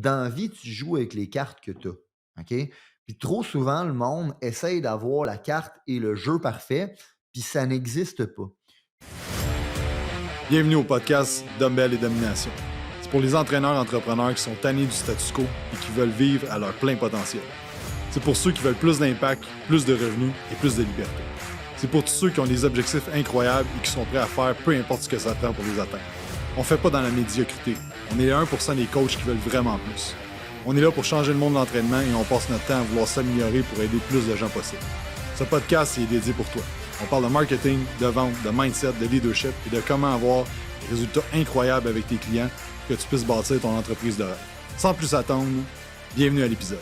dans la vie, tu joues avec les cartes que tu as, OK? Puis trop souvent, le monde essaye d'avoir la carte et le jeu parfait, puis ça n'existe pas. Bienvenue au podcast Dumbbell et Domination. C'est pour les entraîneurs entrepreneurs qui sont tannés du statu quo et qui veulent vivre à leur plein potentiel. C'est pour ceux qui veulent plus d'impact, plus de revenus et plus de liberté. C'est pour tous ceux qui ont des objectifs incroyables et qui sont prêts à faire peu importe ce que ça prend pour les atteindre. On fait pas dans la médiocrité. On est les 1% des coachs qui veulent vraiment plus. On est là pour changer le monde de l'entraînement et on passe notre temps à vouloir s'améliorer pour aider plus de gens possible. Ce podcast est dédié pour toi. On parle de marketing, de vente, de mindset, de leadership et de comment avoir des résultats incroyables avec tes clients pour que tu puisses bâtir ton entreprise de rêve. Sans plus attendre, bienvenue à l'épisode.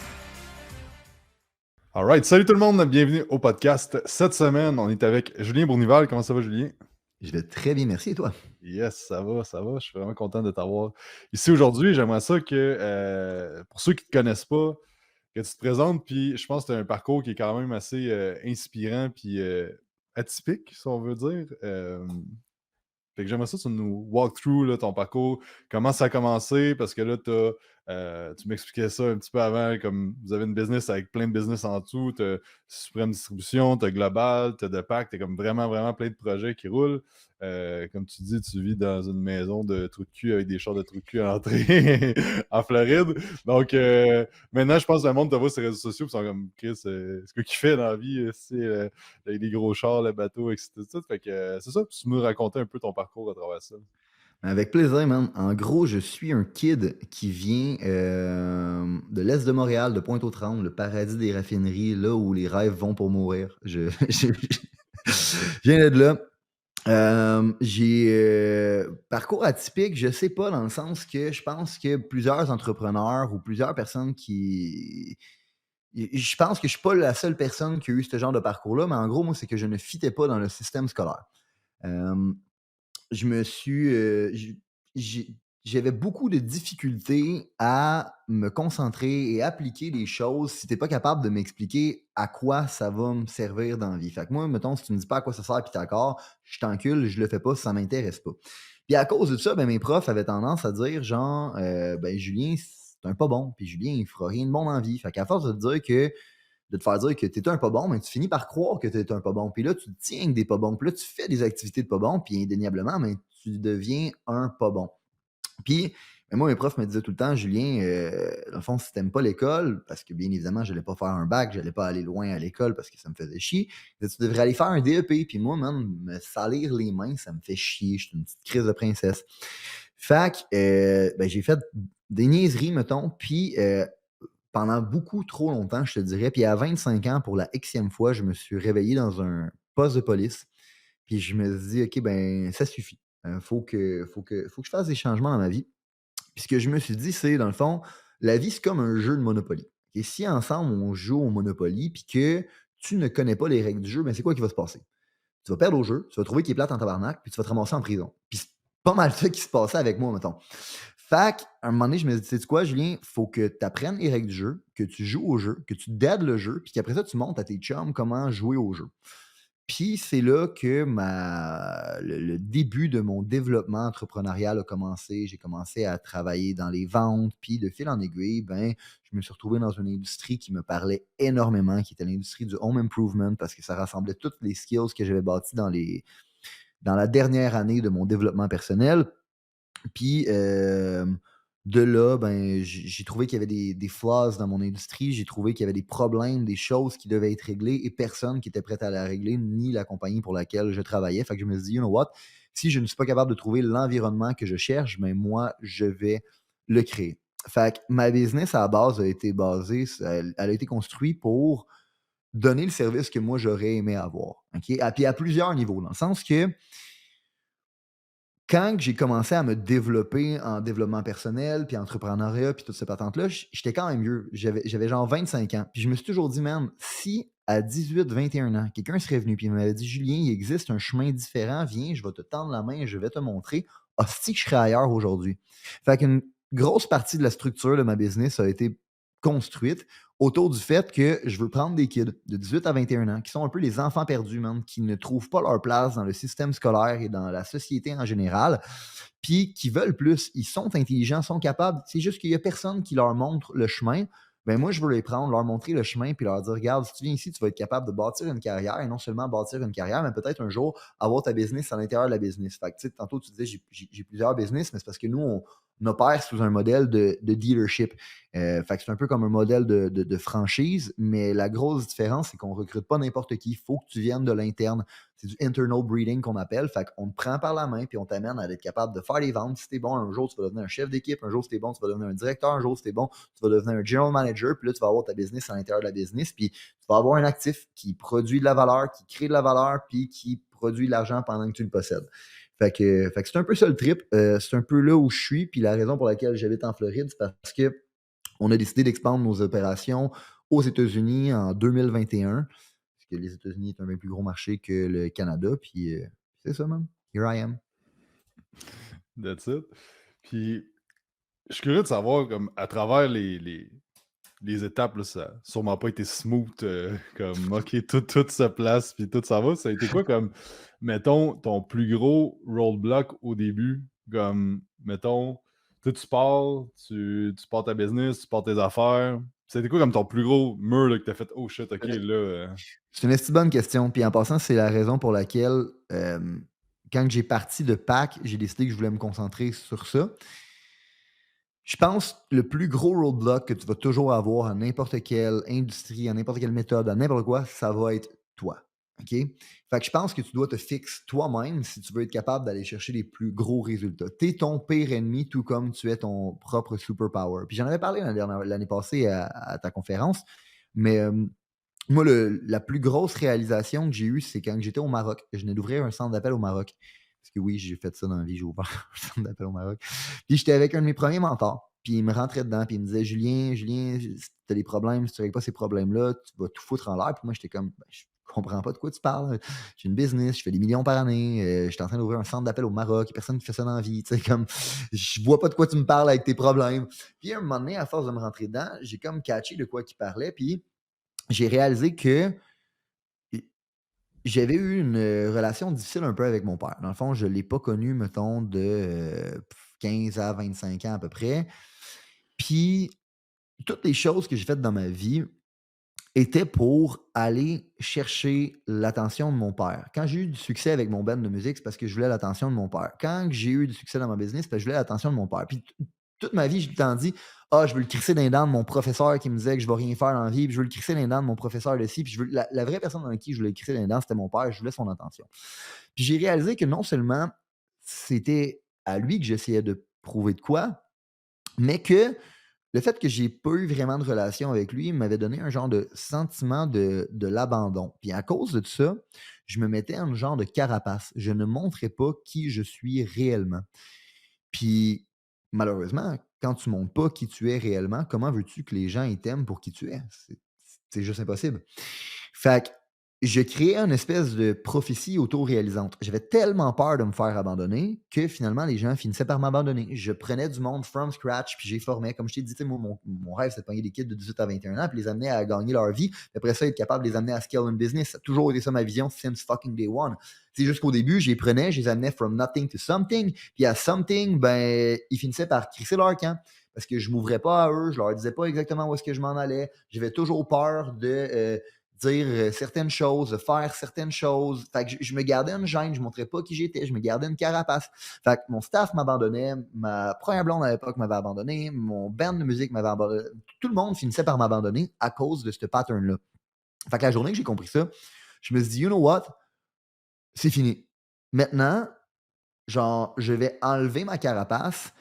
Alright, salut tout le monde, bienvenue au podcast. Cette semaine, on est avec Julien Bournival. Comment ça va, Julien? Je vais très bien, merci, et toi? Yes, ça va. Je suis vraiment content de t'avoir ici aujourd'hui. J'aimerais ça que, pour ceux qui ne te connaissent pas, que tu te présentes. Puis je pense que tu as un parcours qui est quand même assez inspirant puis atypique, si on veut dire. Fait que j'aimerais ça que tu nous walk through là, ton parcours, comment ça a commencé, parce que là, tu m'expliquais ça un petit peu avant, comme vous avez une business avec plein de business en dessous, tu as Suprême Distribution, tu as Global, tu as Depac, tu as comme vraiment, vraiment plein de projets qui roulent. Comme tu dis, tu vis dans une maison de trous de cul avec des chars de trous de cul à l'entrée en Floride. Donc, maintenant, je pense que le monde te voit sur les réseaux sociaux, ils sont comme, Chris, ce qu'il fait dans la vie, c'est avec les gros chars, le bateau, etc. Fait que c'est ça, tu me raconter un peu ton parcours à travers ça. Avec plaisir, man. En gros, je suis un kid qui vient de l'Est de Montréal, de Pointe-aux-Trembles, le paradis des raffineries, là où les rêves vont pour mourir. Je viens de là. J'ai parcours atypique, je sais pas, dans le sens que je pense que plusieurs entrepreneurs ou plusieurs personnes qui je pense que je suis pas la seule personne qui a eu ce genre de parcours-là, mais en gros, moi, c'est que je ne fitais pas dans le système scolaire. Hem, je me suis, j'ai j'avais beaucoup de difficultés à me concentrer et appliquer les choses si tu es pas capable de m'expliquer à quoi ça va me servir dans la vie. Fait que moi, mettons, si tu me dis pas à quoi ça sert puis tu d'accord, je t'encule, je le fais pas, ça m'intéresse pas. Puis à cause de ça, ben, mes profs avaient tendance à dire genre, ben, Julien, c'est un pas bon, puis Julien, il fera rien de bon dans la vie. Fait qu'à force de te dire que de te faire dire que tu es un pas bon, mais tu finis par croire que tu es un pas bon. Puis là, tu te tiens avec des pas bons. Puis là, tu fais des activités de pas bons, puis indéniablement, mais tu deviens un pas bon. Puis, mais moi, mes profs me disaient tout le temps, Julien, dans le fond, si t'aimes pas l'école, parce que bien évidemment, je n'allais pas faire un bac, je n'allais pas aller loin à l'école parce que ça me faisait chier, tu devrais aller faire un DEP. Puis moi, même, me salir les mains, ça me fait chier. Je suis une petite crise de princesse. Fait que, ben, j'ai fait des niaiseries, mettons, puis pendant beaucoup trop longtemps, je te dirais. Puis à 25 ans, pour la Xème fois, je me suis réveillé dans un poste de police. Puis je me suis dit: «OK, ben, ça suffit. Faut que je fasse des changements dans ma vie». Puis ce que je me suis dit, c'est dans le fond, la vie, c'est comme un jeu de Monopoly. Et si ensemble, on joue au Monopoly, puis que tu ne connais pas les règles du jeu, ben, c'est quoi qui va se passer? Tu vas perdre au jeu, tu vas trouver qu'il est plate en tabarnak, puis tu vas te ramasser en prison. Puis c'est pas mal ça qui se passait avec moi, mettons. Fait qu'à un moment donné, je me suis dit: «Sais-tu quoi, Julien? Faut que tu apprennes les règles du jeu, que tu joues au jeu, que tu deades le jeu, puis qu'après ça, tu montres à tes chums comment jouer au jeu». Puis c'est là que le début de mon développement entrepreneurial a commencé. J'ai commencé à travailler dans les ventes, puis de fil en aiguille, ben, je me suis retrouvé dans une industrie qui me parlait énormément, qui était l'industrie du home improvement, parce que ça rassemblait toutes les skills que j'avais bâtis dans la dernière année de mon développement personnel. Puis, de là, ben, j'ai trouvé qu'il y avait des flaws dans mon industrie. J'ai trouvé qu'il y avait des problèmes, des choses qui devaient être réglées et personne qui était prêt à la régler, ni la compagnie pour laquelle je travaillais. Fait que je me suis dit: «You know what? Si je ne suis pas capable de trouver l'environnement que je cherche, ben, moi, je vais le créer». Fait que ma business, à la base, a été basée elle a été construite pour donner le service que moi, j'aurais aimé avoir, OK? Puis à plusieurs niveaux, dans le sens que quand j'ai commencé à me développer en développement personnel, puis entrepreneuriat, puis toute cette patente-là, j'étais quand même vieux. J'avais genre 25 ans. Puis je me suis toujours dit: «Man, si à 18, 21 ans, quelqu'un serait venu puis il m'avait dit: "Julien, il existe un chemin différent, viens, je vais te tendre la main, je vais te montrer", hostie que je serais ailleurs aujourd'hui». Fait qu'une grosse partie de la structure de ma business a été construite autour du fait que je veux prendre des kids de 18 à 21 ans qui sont un peu les enfants perdus, man, qui ne trouvent pas leur place dans le système scolaire et dans la société en général, puis qui veulent plus. Ils sont intelligents, sont capables. C'est juste qu'il y a personne qui leur montre le chemin. Ben moi, je veux les prendre, leur montrer le chemin, puis leur dire, regarde, si tu viens ici, tu vas être capable de bâtir une carrière, et non seulement bâtir une carrière, mais peut-être un jour avoir ta business à l'intérieur de la business. Fait que, tu sais, tantôt, tu disais, j'ai plusieurs business, mais c'est parce que nous, on opère sous un modèle de dealership. Fait que c'est un peu comme un modèle de franchise, mais la grosse différence, c'est qu'on ne recrute pas n'importe qui. Il faut que tu viennes de l'interne. C'est du internal breeding qu'on appelle. Fait qu'on te prend par la main puis on t'amène à être capable de faire les ventes. Si t'es bon, un jour, tu vas devenir un chef d'équipe. Un jour, si t'es bon, tu vas devenir un directeur. Un jour, si t'es bon, tu vas devenir un general manager. Puis là, tu vas avoir ta business à l'intérieur de la business. Puis tu vas avoir un actif qui produit de la valeur, qui crée de la valeur, puis qui produit de l'argent pendant que tu le possèdes. Fait que c'est un peu ça le trip. C'est un peu là où je suis. Puis la raison pour laquelle j'habite en Floride, c'est parce que on a décidé d'expandre nos opérations aux États-Unis en 2021, parce que les États-Unis est un bien plus gros marché que le Canada. Puis c'est ça, man. Here I am. That's it. Puis, je suis curieux de savoir, comme, à travers les étapes, là, ça a sûrement pas été smooth, comme, OK, tout se place, puis tout ça va. Ça a été quoi, comme, mettons, ton plus gros roadblock au début? Comme, mettons, tu pars, tu pars ta business, tu pars tes affaires. C'était quoi, comme, ton plus gros mur, là, que t'as fait? Oh shit, OK, là. C'est une esti bonne question. Puis en passant, c'est la raison pour laquelle, quand j'ai parti de PAC, j'ai décidé que je voulais me concentrer sur ça. Je pense le plus gros roadblock que tu vas toujours avoir à n'importe quelle industrie, à n'importe quelle méthode, à n'importe quoi, ça va être toi. OK? Fait que je pense que tu dois te fixer toi-même si tu veux être capable d'aller chercher les plus gros résultats. Tu es ton pire ennemi, tout comme tu es ton propre superpower. Puis j'en avais parlé l'année passée à ta conférence, mais moi, la plus grosse réalisation que j'ai eue, c'est quand j'étais au Maroc. Je venais d'ouvrir un centre d'appel au Maroc. Parce que oui, j'ai fait ça dans la vie, j'ai ouvert un centre d'appel au Maroc. Puis j'étais avec un de mes premiers mentors. Puis il me rentrait dedans, puis il me disait, Julien, si tu as des problèmes, si tu ne règles pas ces problèmes-là, tu vas tout foutre en l'air. Puis moi, j'étais comme, ben, je comprends pas de quoi tu parles. J'ai une business, je fais des millions par année, j'étais en train d'ouvrir un centre d'appel au Maroc, il n'y a personne qui fait ça dans la vie. Tu sais, comme, je vois pas de quoi tu me parles avec tes problèmes. Puis à un moment donné, à force de me rentrer dedans, j'ai comme catché de quoi il parlait. Puis j'ai réalisé que j'avais eu une relation difficile un peu avec mon père. Dans le fond, je ne l'ai pas connu, mettons, de 15 à 25 ans à peu près. Puis, toutes les choses que j'ai faites dans ma vie étaient pour aller chercher l'attention de mon père. Quand j'ai eu du succès avec mon band de musique, c'est parce que je voulais l'attention de mon père. Quand j'ai eu du succès dans ma business, c'est parce que je voulais l'attention de mon père. Puis toute ma vie, j'ai tout le temps dit: «Ah, je veux le crisser dans les dents de mon professeur qui me disait que je ne vais rien faire dans la vie, puis je veux le crisser dans les dents de mon professeur de ci, puis je veux». La vraie personne dans qui je voulais le crisser dans les dents, c'était mon père, je voulais son attention. Puis j'ai réalisé que non seulement c'était à lui que j'essayais de prouver de quoi, mais que le fait que j'ai pas eu vraiment de relation avec lui m'avait donné un genre de sentiment de l'abandon. Puis à cause de ça, je me mettais en genre de carapace. Je ne montrais pas qui je suis réellement. Puis malheureusement, quand tu montres pas qui tu es réellement, comment veux-tu que les gens ils t'aiment pour qui tu es? C'est juste impossible. Fait que je créais une espèce de prophétie auto-réalisante. J'avais tellement peur de me faire abandonner que finalement, les gens finissaient par m'abandonner. Je prenais du monde from scratch, puis j'ai formé. Comme je t'ai dit, tu sais, moi, mon rêve, c'est de pogner des kids de 18 à 21 ans, puis les amener à gagner leur vie. Puis après ça, être capable de les amener à scale une business. Ça a toujours été ça ma vision since fucking day one. C'est juste qu'au début, je les prenais, je les amenais from nothing to something. Puis à something, ben, ils finissaient par crisser leur camp. Parce que je m'ouvrais pas à eux, je leur disais pas exactement où est-ce que je m'en allais. J'avais toujours peur de dire certaines choses, de faire certaines choses. Fait que je me gardais une gêne, je ne montrais pas qui j'étais, je me gardais une carapace. Fait que mon staff m'abandonnait, ma première blonde à l'époque m'avait abandonné, mon band de musique m'avait abandonné. Tout le monde finissait par m'abandonner à cause de ce pattern-là. Fait que la journée que j'ai compris ça, je me suis dit, you know what? C'est fini. Maintenant, genre, je vais enlever ma carapace,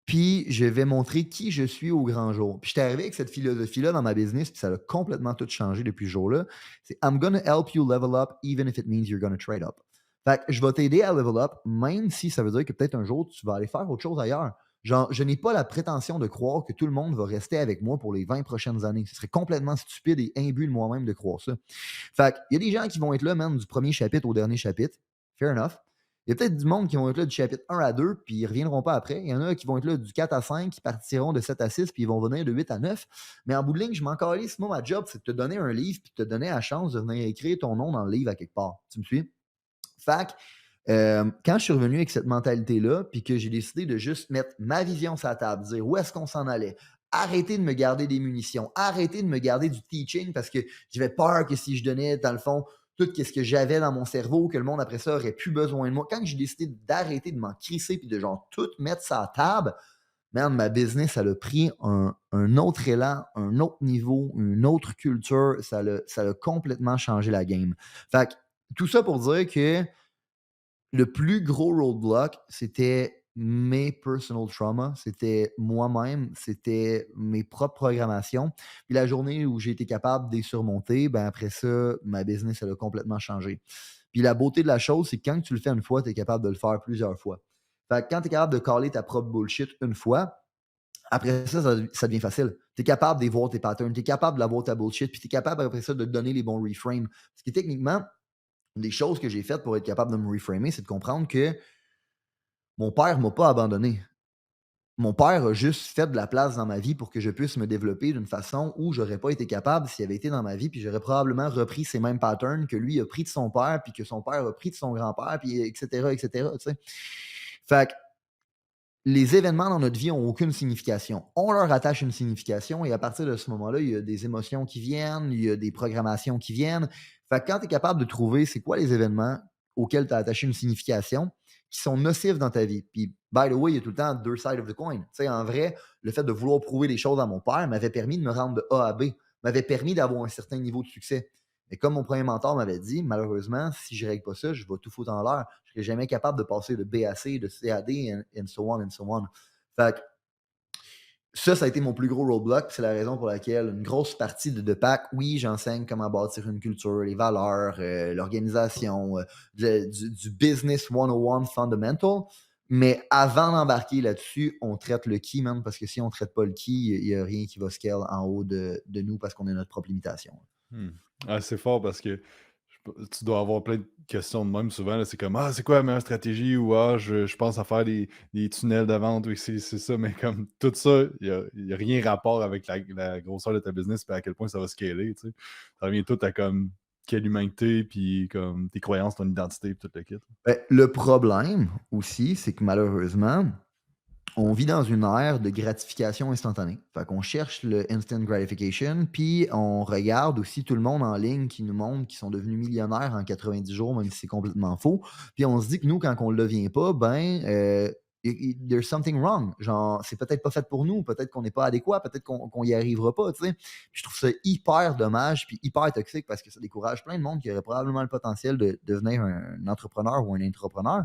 puis je vais montrer qui je suis au grand jour. Puis j'étais arrivé avec cette philosophie-là dans ma business, puis ça a complètement tout changé depuis ce jour-là. C'est I'm gonna help you level up, even if it means you're gonna trade up. Fait que je vais t'aider à level up, même si ça veut dire que peut-être un jour, tu vas aller faire autre chose ailleurs. Genre, je n'ai pas la prétention de croire que tout le monde va rester avec moi pour les 20 prochaines années. Ce serait complètement stupide et imbu de moi-même de croire ça. Fait qu'il y a des gens qui vont être là, même du premier chapitre au dernier chapitre. Fair enough. Il y a peut-être du monde qui vont être là du chapitre 1 à 2, puis ils reviendront pas après. Il y en a qui vont être là du 4 à 5, qui partiront de 7 à 6, puis ils vont venir de 8 à 9. Mais en bout de ligne, je m'en calisse. Moi, ma job, c'est de te donner un livre, puis de te donner la chance de venir écrire ton nom dans le livre à quelque part. Tu me suis? Fait que, quand je suis revenu avec cette mentalité-là, puis que j'ai décidé de juste mettre ma vision sur la table, dire où est-ce qu'on s'en allait, arrêter de me garder des munitions, arrêter de me garder du teaching parce que j'avais peur que si je donnais, dans le fond, tout ce que j'avais dans mon cerveau, que le monde après ça aurait plus besoin de moi. Quand j'ai décidé d'arrêter de m'en crisser puis de genre tout mettre sur la table, man, ma business, elle a pris un autre élan, un autre niveau, une autre culture. Ça a complètement changé la game. Fait que, tout ça pour dire que le plus gros roadblock, c'était mes personal traumas, c'était moi-même, c'était mes propres programmations. Puis la journée où j'ai été capable de les surmonter, ben après ça, ma business, elle a complètement changé. Puis la beauté de la chose, c'est que quand tu le fais une fois, tu es capable de le faire plusieurs fois. Fait que quand tu es capable de caler ta propre bullshit une fois, après ça, ça devient facile. Tu es capable de voir tes patterns, tu es capable de voir ta bullshit, puis tu es capable après ça de te donner les bons reframes. Parce que techniquement, une des choses que j'ai faites pour être capable de me reframer, c'est de comprendre que mon père m'a pas abandonné. Mon père a juste fait de la place dans ma vie pour que je puisse me développer d'une façon où j'aurais pas été capable s'il avait été dans ma vie, puis j'aurais probablement repris ces mêmes patterns que lui a pris de son père, puis que son père a pris de son grand-père, puis et cetera, tu sais. Fait que les événements dans notre vie ont aucune signification. On leur attache une signification et à partir de ce moment-là, il y a des émotions qui viennent, il y a des programmations qui viennent. Fait que quand tu es capable de trouver c'est quoi les événements auxquels tu as attaché une signification qui sont nocifs dans ta vie. Puis, by the way, il y a tout le temps deux sides of the coin. Tu sais, en vrai, le fait de vouloir prouver les choses à mon père m'avait permis de me rendre de A à B, m'avait permis d'avoir un certain niveau de succès. Mais comme mon premier mentor m'avait dit, malheureusement, si je ne règle pas ça, je vais tout foutre en l'air. Je ne serai jamais capable de passer de B à C, de C à D, and so on, and so on. Fait que ça a été mon plus gros roadblock. C'est la raison pour laquelle une grosse partie de Pack, oui, j'enseigne comment bâtir une culture, les valeurs, l'organisation, du business 101 fundamental. Mais avant d'embarquer là-dessus, on traite le key, man, parce que si on ne traite pas le key, il n'y a rien qui va scale en haut de nous parce qu'on a notre propre limitation. Mmh. Ah, c'est fort parce que tu dois avoir plein de questions de même souvent, là. C'est comme: «Ah, c'est quoi la meilleure stratégie?» ou «Ah, je pense à faire des tunnels de vente», oui, c'est ça, mais comme tout ça, il y a rien rapport avec la grosseur de ta business et à quel point ça va scaler, tu sais. Ça revient tout à comme quelle humanité, puis comme tes croyances, ton identité, puis tout le kit. Ben, le problème aussi, c'est que malheureusement, on vit dans une ère de gratification instantanée. Fait qu'on cherche le instant gratification, puis on regarde aussi tout le monde en ligne qui nous montre qu'ils sont devenus millionnaires en 90 jours, même si c'est complètement faux. Puis on se dit que nous, quand on ne le devient pas, ben, there's something wrong. Genre, c'est peut-être pas fait pour nous, peut-être qu'on n'est pas adéquat, peut-être qu'on y arrivera pas, tu sais. Je trouve ça hyper dommage, puis hyper toxique parce que ça décourage plein de monde qui aurait probablement le potentiel de devenir un entrepreneur ou un entrepreneur.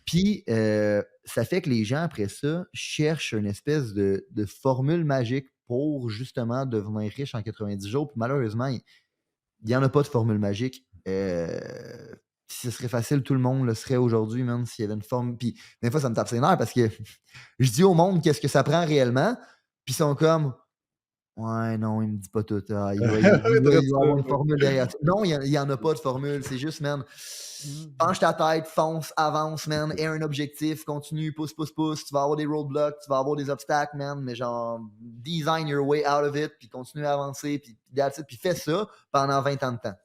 Puis, ça fait que les gens, après ça, cherchent une espèce de formule magique pour justement devenir riche en 90 jours. Puis malheureusement, il n'y en a pas de formule magique. Si ce serait facile, tout le monde le serait aujourd'hui, même s'il y avait une forme. Puis des fois, ça me tape ses nerfs parce que je dis au monde qu'est-ce que ça prend réellement. Puis ils sont comme ouais, non, il me dit pas tout. Ah, Oui, il drette doit ça, avoir une ouais. formule derrière ça. Non, il y en a pas de formule. C'est juste, man, Mmh. penche ta tête, fonce, avance, man, aie un objectif, continue, pousse, pousse, pousse. Tu vas avoir des roadblocks, tu vas avoir des obstacles, man, mais genre, design your way out of it, puis continue à avancer, puis that's it, puis fais ça pendant 20 ans de temps.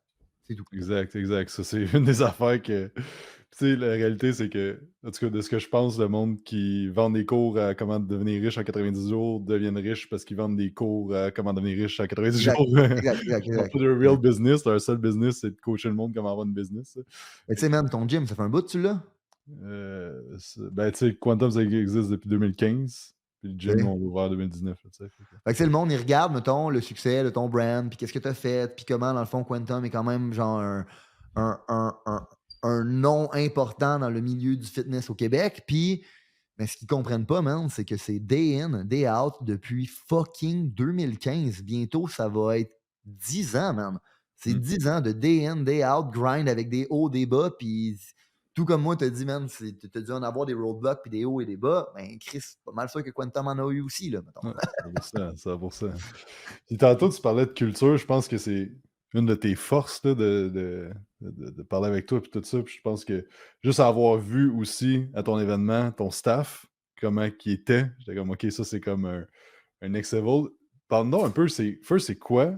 C'est tout. Exact, exact. Ça, c'est une des affaires que tu sais, la réalité, c'est que, en tout cas, de ce que je pense, le monde qui vend des cours à comment devenir riche en 90 jours deviennent riches parce qu'ils vendent des cours à comment devenir riche en 90 Exact, jours. exact, exact, Ils ont exact. pas de real exact. business. Leur seul business, c'est de coacher le monde comment avoir une business. Mais tu Fait sais, que, man, ton gym, ça fait un bout, tu l'as? ben, tu sais, Quantum, ça existe depuis 2015. Puis le gym, OK. on l'a ouvert en 2019. Là, tu sais, fait que- Fait que, tu sais, le monde, il regarde, mettons, le succès de ton brand, puis qu'est-ce que tu as fait, puis comment, dans le fond, Quantum est quand même, genre, un, un, un, un nom important dans le milieu du fitness au Québec. Puis, mais ce qu'ils comprennent pas, man, c'est que c'est day in, day out depuis fucking 2015. Bientôt, ça va être 10 ans, man. C'est Hmm. 10 ans de day in, day out, grind avec des hauts, des bas, puis tout comme moi, t'as dit, man, t'as dû en avoir des roadblocks puis des hauts et des bas. Ben, Chris, c'est pas mal sûr que Quantum en a eu aussi, là, mettons. Ouais, 100%, 100%. Puis tantôt, tu parlais de culture. Je pense que c'est une de tes forces là, de parler avec toi puis tout ça. Puis je pense que juste avoir vu aussi à ton événement ton staff, comment qui était, j'étais comme OK, ça c'est comme un next level. Parle-nous un peu, c'est quoi?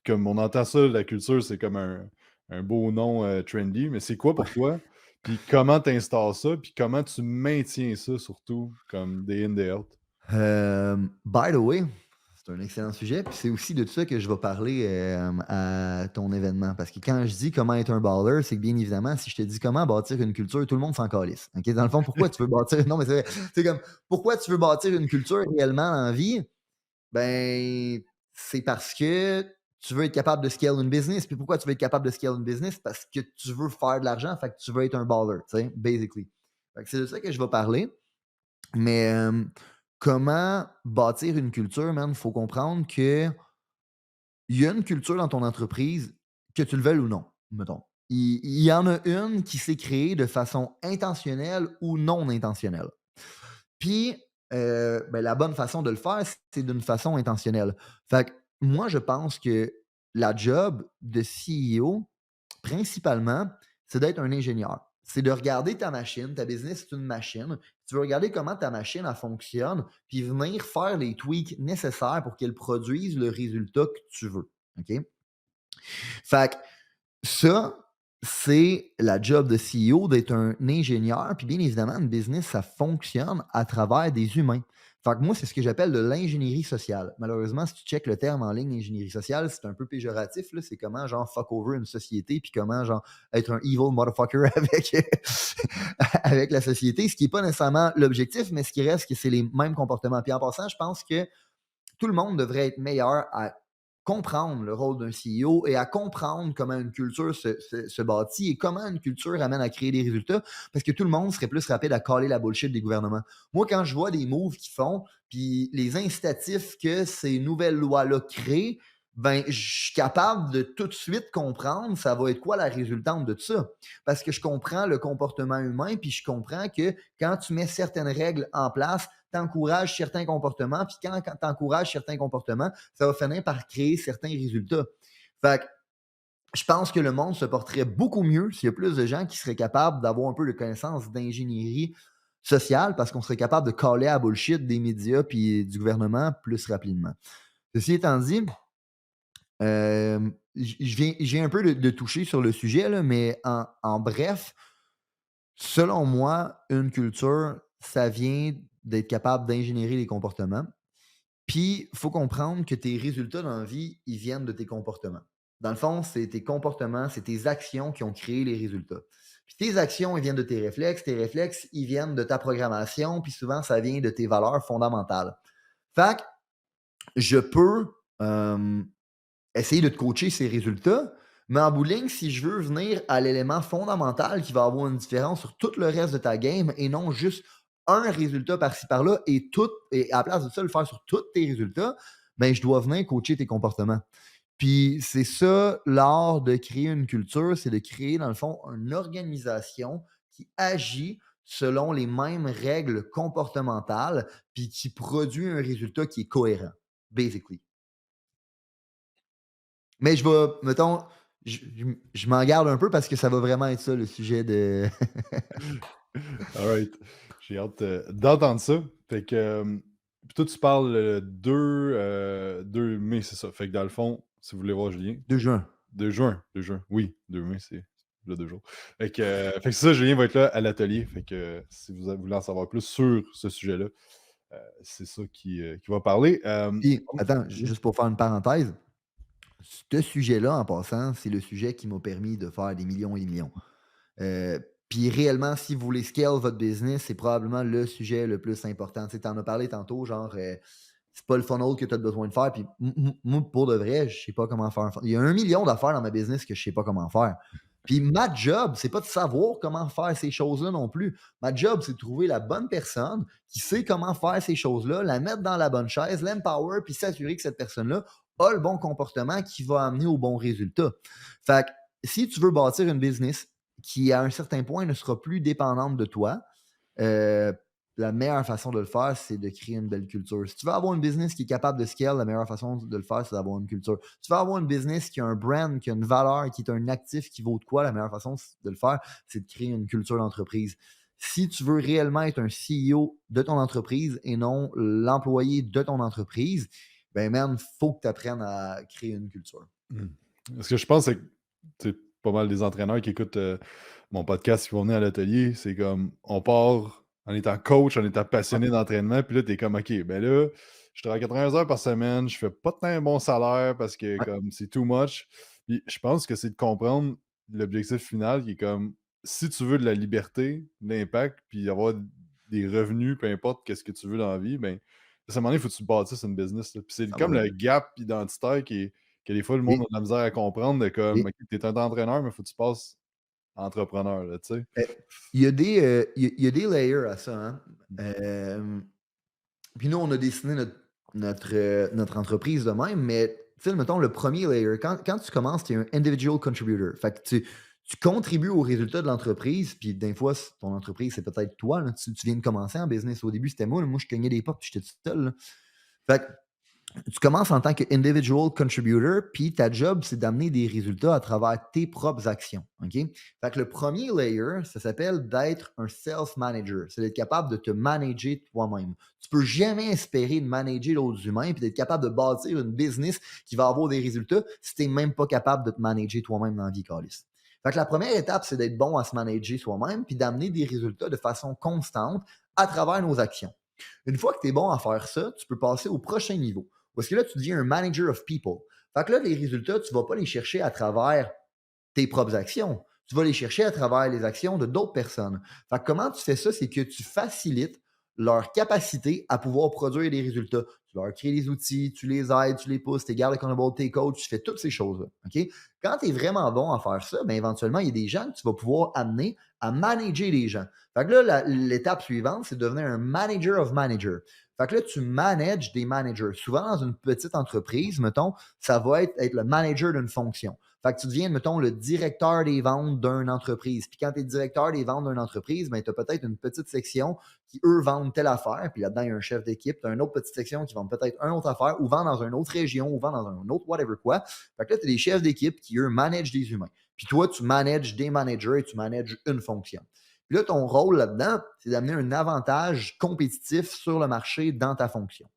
Comme on entend ça, la culture, c'est comme un beau nom trendy, mais c'est quoi pour toi? Puis comment tu installes ça? Puis comment tu maintiens ça surtout comme day in, day out? By the way, c'est un excellent sujet, puis c'est aussi de ça que je vais parler, à ton événement. Parce que quand je dis comment être un baller, c'est que bien évidemment, si je te dis comment bâtir une culture, tout le monde s'en calisse. OK? Dans le fond, pourquoi tu veux bâtir non, mais c'est vrai, c'est comme pourquoi tu veux bâtir une culture réellement dans la vie? Ben, c'est parce que tu veux être capable de scale une business. Puis pourquoi tu veux être capable de scale une business? Parce que tu veux faire de l'argent, fait que tu veux être un baller, tu sais, basically. Fait que c'est de ça que je vais parler. Mais, comment bâtir une culture, man? Faut comprendre que il y a une culture dans ton entreprise, que tu le veuilles ou non, mettons. Il y en a une qui s'est créée de façon intentionnelle ou non intentionnelle. Puis, ben, la bonne façon de le faire, c'est d'une façon intentionnelle. Fait que moi, je pense que la job de CEO, principalement, c'est d'être un ingénieur. C'est de regarder ta machine, ta business, c'est une machine. Tu veux regarder comment ta machine, elle fonctionne, puis venir faire les tweaks nécessaires pour qu'elle produise le résultat que tu veux. OK? Fait que ça, c'est la job de CEO d'être un ingénieur. Puis bien évidemment, une business, ça fonctionne à travers des humains. Fait que moi, c'est ce que j'appelle de l'ingénierie sociale. Malheureusement, si tu checkes le terme en ligne, ingénierie sociale, c'est un peu péjoratif, là. C'est comment, genre, fuck over une société, puis comment, genre, être un evil motherfucker avec, avec la société, ce qui n'est pas nécessairement l'objectif, mais ce qui reste, que c'est les mêmes comportements. Puis en passant, je pense que tout le monde devrait être meilleur à comprendre le rôle d'un CEO et à comprendre comment une culture se bâtit et comment une culture amène à créer des résultats, parce que tout le monde serait plus rapide à caler la bullshit des gouvernements. Moi, quand je vois des moves qu'ils font, puis les incitatifs que ces nouvelles lois-là créent, ben, je suis capable de tout de suite comprendre ça va être quoi la résultante de ça. Parce que je comprends le comportement humain, puis je comprends que quand tu mets certaines règles en place, tu encourages certains comportements, puis quand tu encourages certains comportements, ça va finir par créer certains résultats. Fait que je pense que le monde se porterait beaucoup mieux s'il y a plus de gens qui seraient capables d'avoir un peu de connaissances d'ingénierie sociale parce qu'on serait capable de caler à bullshit des médias puis du gouvernement plus rapidement. Ceci étant dit, je viens un peu de toucher sur le sujet, là, mais en bref, selon moi, une culture, ça vient d'être capable d'ingénierer les comportements. Puis, il faut comprendre que tes résultats dans la vie, ils viennent de tes comportements. Dans le fond, c'est tes comportements, c'est tes actions qui ont créé les résultats. Puis tes actions, ils viennent de tes réflexes, ils viennent de ta programmation, puis souvent, ça vient de tes valeurs fondamentales. Fait que je peux essayer de te coacher ces résultats, mais en bout de ligne, si je veux venir à l'élément fondamental qui va avoir une différence sur tout le reste de ta game et non juste un résultat par-ci par-là et à la place de ça, le faire sur tous tes résultats, ben, je dois venir coacher tes comportements. Puis c'est ça, l'art de créer une culture, c'est de créer, dans le fond, une organisation qui agit selon les mêmes règles comportementales, puis qui produit un résultat qui est cohérent, basically. Mais je vais, mettons, je m'en garde un peu parce que ça va vraiment être ça le sujet de Alright. J'ai hâte, d'entendre ça. Fait que, puis toi, tu parles, 2 mai, c'est ça? Fait que dans le fond, si vous voulez voir Julien, de juin. 2 juin, oui, 2 mai, c'est là 2 jours. Fait que c'est ça, Julien va être là à l'atelier. Fait que si vous voulez en savoir plus sur ce sujet-là, c'est ça qui va parler. Puis, attends, Oui. juste pour faire une parenthèse, ce sujet-là, en passant, c'est le sujet qui m'a permis de faire des millions et des millions. Puis réellement, si vous voulez scale votre business, c'est probablement le sujet le plus important. Tu sais, en as parlé tantôt, genre, c'est pas le funnel que tu as besoin de faire. Puis moi, pour de vrai, je sais pas comment faire un funnel. Il y a 1 million d'affaires dans ma business que je sais pas comment faire. Puis ma job, c'est pas de savoir comment faire ces choses-là non plus. Ma job, c'est de trouver la bonne personne qui sait comment faire ces choses-là, la mettre dans la bonne chaise, l'empower, puis s'assurer que cette personne-là a le bon comportement qui va amener au bon résultat. Fait que si tu veux bâtir une business qui, à un certain point, ne sera plus dépendante de toi, euh, la meilleure façon de le faire, c'est de créer une belle culture. Si tu veux avoir une business qui est capable de scale, la meilleure façon de le faire, c'est d'avoir une culture. Si tu veux avoir une business qui a un brand, qui a une valeur, qui est un actif qui vaut de quoi, la meilleure façon de le faire, c'est de créer une culture d'entreprise. Si tu veux réellement être un CEO de ton entreprise et non l'employé de ton entreprise, ben man, faut que tu apprennes à créer une culture. Mmh. Ce que je pense, c'est que, tu sais, pas mal des entraîneurs qui écoutent, mon podcast, qui vont venir à l'atelier, c'est comme, on part en étant coach, en étant passionné d'entraînement, puis là, tu es comme: «OK, ben là, je travaille 80 heures par semaine, je fais pas tant un bon salaire parce que Ouais, comme c'est too much». Puis je pense que c'est de comprendre l'objectif final qui est comme, si tu veux de la liberté, de l'impact, puis avoir des revenus, peu importe qu'est-ce que tu veux dans la vie, ben, à un moment donné, il faut que tu bâtisses une business, là. Puis c'est ça comme va. le gap identitaire que des fois le monde a Oui, de la misère à comprendre de comme: oui. «OK, tu es un entraîneur, mais il faut que tu passes entrepreneur», là, tu sais? Eh, il y a des layers à ça, hein. Mmh. Puis nous, on a dessiné notre entreprise de même, mais tu sais, mettons le premier layer, quand tu commences, tu es un individual contributor. Fait que tu contribues aux résultats de l'entreprise, puis des fois, ton entreprise, c'est peut-être toi, là. Tu viens de commencer en business. Au début, c'était moi, là. Moi, je cognais des portes, puis j'étais tout seul, là. Fait que tu commences en tant qu'individual contributor, puis ta job, c'est d'amener des résultats à travers tes propres actions. OK? Fait que le premier layer, ça s'appelle d'être un self-manager. C'est d'être capable de te manager toi-même. Tu peux jamais espérer de manager d'autres humains puis d'être capable de bâtir une business qui va avoir des résultats si tu n'es même pas capable de te manager toi-même dans la vie, Carlis. Fait que la première étape, c'est d'être bon à se manager soi-même puis d'amener des résultats de façon constante à travers nos actions. Une fois que tu es bon à faire ça, tu peux passer au prochain niveau. Parce que là, tu deviens un manager of people. Fait que là, les résultats, tu ne vas pas les chercher à travers tes propres actions. Tu vas les chercher à travers les actions de d'autres personnes. Fait que comment tu fais ça? C'est que tu facilites leur capacité à pouvoir produire des résultats. Tu leur crées des outils, tu les aides, tu les pousses, tu les gardes accountable, tes coachs, tu fais toutes ces choses-là. OK? Quand tu es vraiment bon à faire ça, bien, éventuellement, il y a des gens que tu vas pouvoir amener à manager les gens. Fait que là, l'étape suivante, c'est de devenir un manager of manager. Fait que là, tu manages des managers. Souvent, dans une petite entreprise, mettons, ça va être le manager d'une fonction. Fait que tu deviens, mettons, le directeur des ventes d'une entreprise. Puis quand tu es directeur des ventes d'une entreprise, ben, tu as peut-être une petite section qui, eux, vendent telle affaire. Puis là-dedans, il y a un chef d'équipe. Tu as une autre petite section qui vend peut-être une autre affaire ou vend dans une autre région ou vend dans un autre whatever quoi. Fait que là, tu as des chefs d'équipe qui, eux, managent des humains. Puis toi, tu manages des managers et tu manages une fonction. Puis là, ton rôle là-dedans, c'est d'amener un avantage compétitif sur le marché dans ta fonction.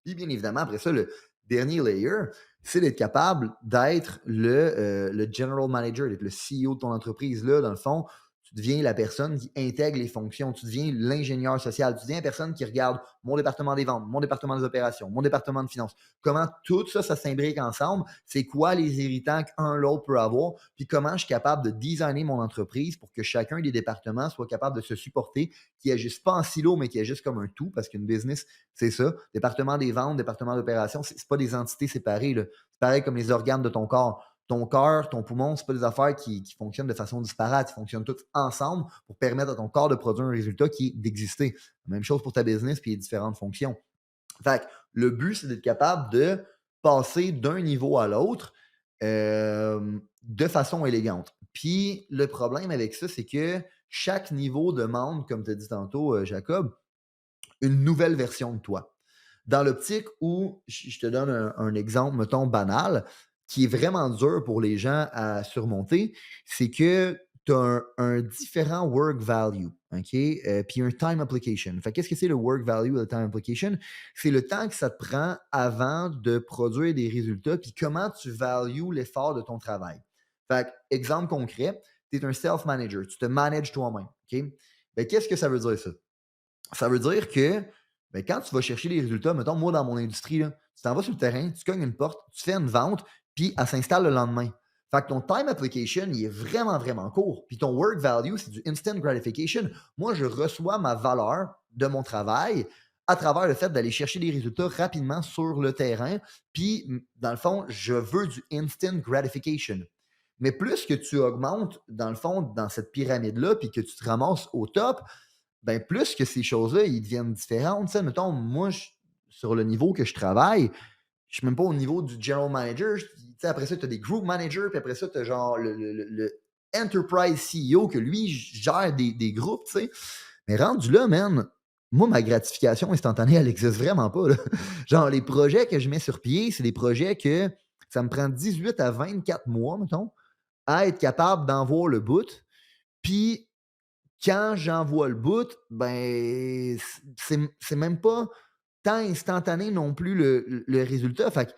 Puis bien évidemment, après ça, le dernier layer, c'est d'être capable d'être le general manager, d'être le CEO de ton entreprise. Là, dans le fond, tu deviens la personne qui intègre les fonctions, tu deviens l'ingénieur social, tu deviens la personne qui regarde mon département des ventes, mon département des opérations, mon département de finances. Comment tout ça, ça s'imbrique ensemble, c'est quoi les irritants qu'un l'autre peut avoir, puis comment je suis capable de designer mon entreprise pour que chacun des départements soit capable de se supporter, qui agisse pas en silo, mais qui agisse comme un tout, parce qu'une business, c'est ça. Département des ventes, département d'opérations, c'est pas des entités séparées, là. C'est pareil comme les organes de ton corps. Ton cœur, ton poumon, c'est pas des affaires qui fonctionnent de façon disparate. Ils fonctionnent tous ensemble pour permettre à ton corps de produire un résultat qui est d'exister. Même chose pour ta business puis les différentes fonctions. Fait que le but, c'est d'être capable de passer d'un niveau à l'autre de façon élégante. Puis le problème avec ça, c'est que chaque niveau demande, comme tu as dit tantôt, Jacob, une nouvelle version de toi. Dans l'optique où, je te donne un exemple, mettons, banal, qui est vraiment dur pour les gens à surmonter, c'est que tu as un différent work value, OK? Puis un time application. Fait qu'est-ce que c'est le work value et le time application? C'est le temps que ça te prend avant de produire des résultats, puis comment tu values l'effort de ton travail. Fait que, exemple concret, tu es un self-manager, tu te manages toi-même, OK? Ben, qu'est-ce que ça veut dire ça? Ça veut dire que ben, quand tu vas chercher les résultats, mettons, moi, dans mon industrie, là, tu t'en vas sur le terrain, tu cognes une porte, tu fais une vente, puis elle s'installe le lendemain. Fait que ton time application, il est vraiment, vraiment court. Puis ton work value, c'est du instant gratification. Moi, je reçois ma valeur de mon travail à travers le fait d'aller chercher des résultats rapidement sur le terrain. Puis, dans le fond, je veux du instant gratification. Mais plus que tu augmentes, dans le fond, dans cette pyramide-là, puis que tu te ramasses au top, ben, plus que ces choses-là, ils deviennent différentes. Tu sais, mettons, moi, sur le niveau que je travaille, je suis même pas au niveau du general manager. Tu sais, après ça, tu as des group managers, puis après ça, tu as genre le enterprise CEO que lui gère des groupes, tu sais. Mais rendu là, man, Moi, ma gratification instantanée, elle existe vraiment pas, là. Genre, les projets que je mets sur pied, c'est des projets que ça me prend 18 à 24 mois, mettons, à être capable d'en voir le bout. Puis, quand j'en vois le bout, ben, c'est même pas tant instantané non plus le résultat. Fait que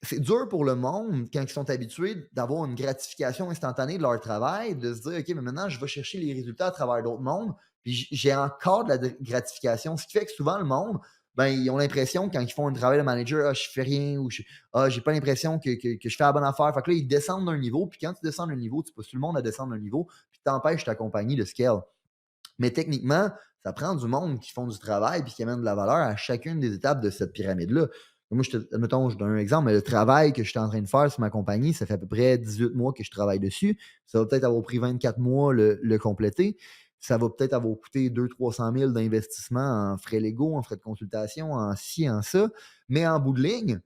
c'est dur pour le monde quand ils sont habitués d'avoir une gratification instantanée de leur travail, de se dire: «OK, mais maintenant je vais chercher les résultats à travers d'autres mondes, puis j'ai encore de la gratification». Ce qui fait que souvent le monde, ben, ils ont l'impression quand ils font un travail de manager: «Ah, je fais rien» ou «Ah, j'ai pas l'impression que je fais la bonne affaire». Fait que là, ils descendent d'un niveau, puis quand tu descends d'un niveau, tu pousses tout le monde à descendre d'un niveau, puis tu empêches ta compagnie de scale. Mais techniquement, ça prend du monde qui font du travail puis qui amènent de la valeur à chacune des étapes de cette pyramide-là. Moi, admettons, je donne un exemple, mais le travail que je suis en train de faire sur ma compagnie, ça fait à peu près 18 mois que je travaille dessus. Ça va peut-être avoir pris 24 mois le compléter. Ça va peut-être avoir coûté 200 000 300 000 d'investissement en frais légaux, en frais de consultation, en ci, en ça. Mais en bout de ligne,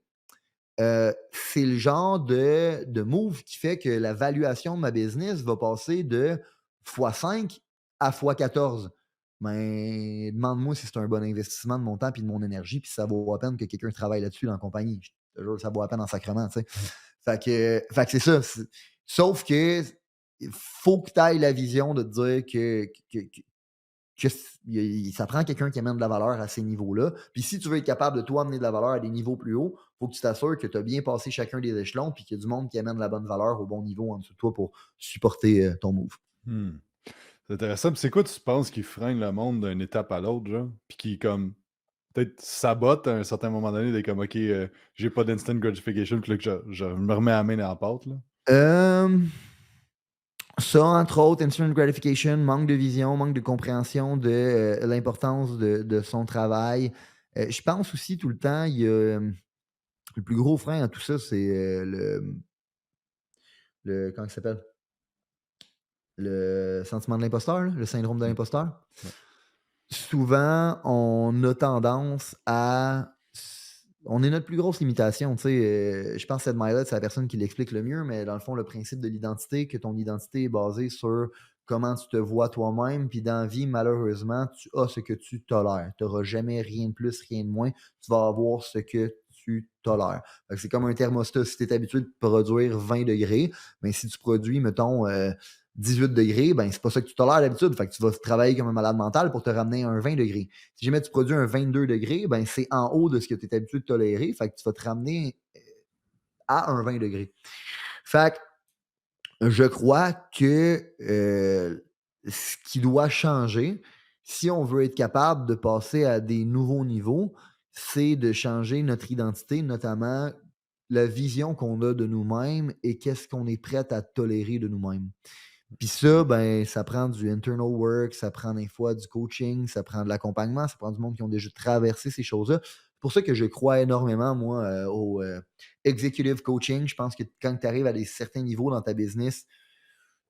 c'est le genre de move qui fait que la valuation de ma business va passer de x5 à x14. Ben, demande-moi si c'est un bon investissement de mon temps et de mon énergie, puis ça vaut à peine que quelqu'un travaille là-dessus dans la compagnie. Je te jure, ça vaut à peine en sacrement, tu sais. Fait que c'est ça. Sauf que il faut que tu ailles la vision de te dire que ça prend quelqu'un qui amène de la valeur à ces niveaux-là. Puis si tu veux être capable de toi amener de la valeur à des niveaux plus hauts, il faut que tu t'assures que tu as bien passé chacun des échelons puis qu'il y a du monde qui amène de la bonne valeur au bon niveau en dessous de toi pour supporter ton move. Mmh. C'est intéressant. Puis c'est quoi, tu penses, qui freine le monde d'une étape à l'autre, genre? Puis qui, comme, peut-être sabote à un certain moment donné, d'être comme, OK, j'ai pas d'instant gratification, puis là, que je me remets la main dans la pâte, là? Euh, Ça, entre autres, instant gratification, manque de vision, manque de compréhension de l'importance de son travail. Je pense aussi tout le temps, il y a le plus gros frein à tout ça, c'est comment il s'appelle? Le sentiment de l'imposteur, là, le syndrome de Mmh. l'imposteur. Ouais. Souvent, on a tendance à on est notre plus grosse limitation, tu sais, je pense que Ed Mylett, c'est la personne qui l'explique le mieux, mais dans le fond, le principe de l'identité, que ton identité est basée sur comment tu te vois toi-même, puis dans la vie, malheureusement, tu as ce que tu tolères. Tu n'auras jamais rien de plus, rien de moins. Tu vas avoir ce que tu tolères. Fait que c'est comme un thermostat. Si tu es habitué de produire 20 degrés, mais si tu produis, mettons, 18 degrés, ben, c'est pas ça que tu tolères d'habitude. Fait que tu vas travailler comme un malade mental pour te ramener à un 20 degrés. Si jamais tu produis un 22 degrés, ben, c'est en haut de ce que tu es habitué de tolérer. Fait que tu vas te ramener à un 20 degrés. Fait que je crois que ce qui doit changer, si on veut être capable de passer à des nouveaux niveaux, c'est de changer notre identité, notamment la vision qu'on a de nous-mêmes et qu'est-ce qu'on est prêt à tolérer de nous-mêmes. Puis ça, ben, ça prend du internal work, ça prend des fois du coaching, ça prend de l'accompagnement, ça prend du monde qui ont déjà traversé ces choses-là. C'est pour ça que je crois énormément, moi, au executive coaching. Je pense que quand tu arrives à des certains niveaux dans ta business,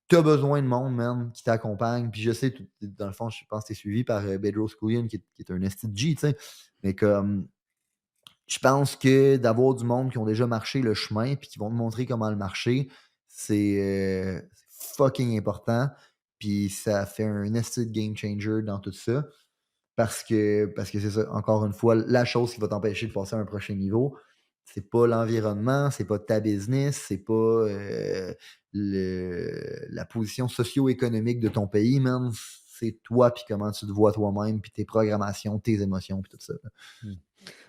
tu as besoin de monde, man, qui t'accompagne. Puis je sais, dans le fond, je pense que tu es suivi par Bedros Koulian, qui est un esti de G, tu sais. Mais comme, je pense que d'avoir du monde qui ont déjà marché le chemin puis qui vont te montrer comment le marcher, c'est fucking important. Puis ça fait un esti de game changer dans tout ça. Parce que c'est ça, encore une fois, la chose qui va t'empêcher de passer à un prochain niveau, c'est pas l'environnement, c'est pas ta business, c'est pas la position socio-économique de ton pays, man. C'est toi, puis comment tu te vois toi-même, puis tes programmations, tes émotions, puis tout ça. Mmh.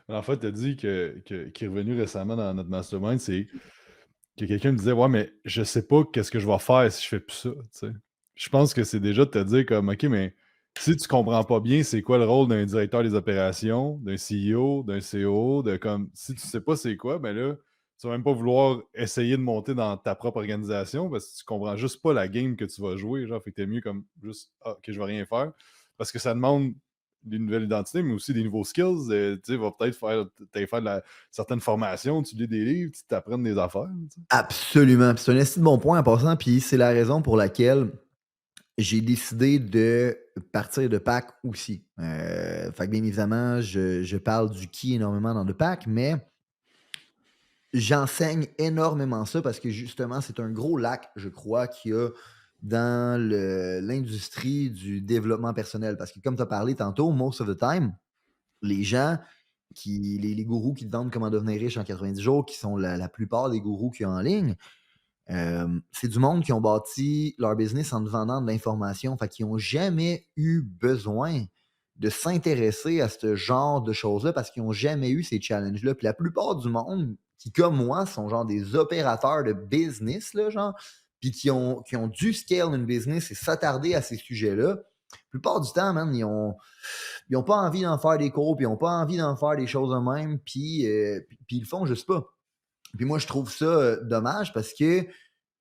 En fait, tu as dit qui est revenu récemment dans notre mastermind, c'est que quelqu'un me disait: «Ouais, mais je sais pas qu'est-ce que je vais faire si je fais plus ça», tu sais? Je pense que c'est déjà de te dire comme: «OK, mais si tu comprends pas bien c'est quoi le rôle d'un directeur des opérations, d'un CEO, d'un COO, de comme si tu sais pas c'est quoi, ben là, tu vas même pas vouloir essayer de monter dans ta propre organisation parce que tu comprends juste pas la game que tu vas jouer, genre, fait que tu mieux comme juste: "Ah, OK, je vais rien faire"». Parce que ça demande une nouvelle identité, mais aussi des nouveaux skills, tu sais, va peut-être faire tu faire de la certaines formations, tu lis des livres, tu t'apprennes des affaires, tu sais. Absolument. Puis c'est un esti de bon point en passant, puis c'est la raison pour laquelle j'ai décidé de partir de Pâques aussi. Fait que bien évidemment, je parle du qui énormément dans le Pâques, mais j'enseigne énormément ça parce que justement, c'est un gros lac, je crois, qu'il y a dans l'industrie du développement personnel. Parce que comme tu as parlé tantôt, most of the time, les gens les gourous qui te vendent comment devenir riche en 90 jours, qui sont la plupart des gourous qu'il y a en ligne, c'est du monde qui ont bâti leur business en te vendant de l'information. Fait qu'ils n'ont jamais eu besoin de s'intéresser à ce genre de choses-là parce qu'ils n'ont jamais eu ces challenges-là. Puis la plupart du monde qui, comme moi, sont genre des opérateurs de business, là, genre, puis qui ont dû scale une business et s'attarder à ces sujets-là, la plupart du temps, man, ils ont pas envie d'en faire des cours, puis ils ont pas envie d'en faire des choses eux-mêmes, puis ils le font juste pas. Puis moi, je trouve ça dommage parce que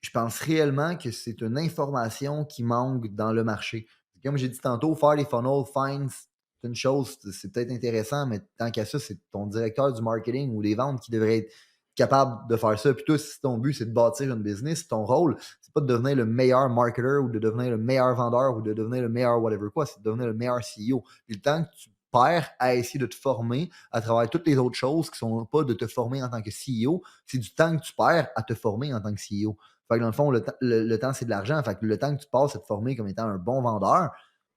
je pense réellement que c'est une information qui manque dans le marché. Comme j'ai dit tantôt, faire les funnels, fine, c'est une chose, c'est peut-être intéressant, mais tant qu'à ça, c'est ton directeur du marketing ou des ventes qui devrait être capable de faire ça. Puis toi, si ton but, c'est de bâtir une business, ton rôle, c'est pas de devenir le meilleur marketer ou de devenir le meilleur vendeur ou de devenir le meilleur whatever quoi, c'est de devenir le meilleur CEO. Puis le temps que tu perds à essayer de te former à travers toutes les autres choses qui sont pas de te former en tant que CEO, c'est du temps que tu perds à te former en tant que CEO. Fait que dans le fond, le temps, c'est de l'argent. Fait que le temps que tu passes à te former comme étant un bon vendeur,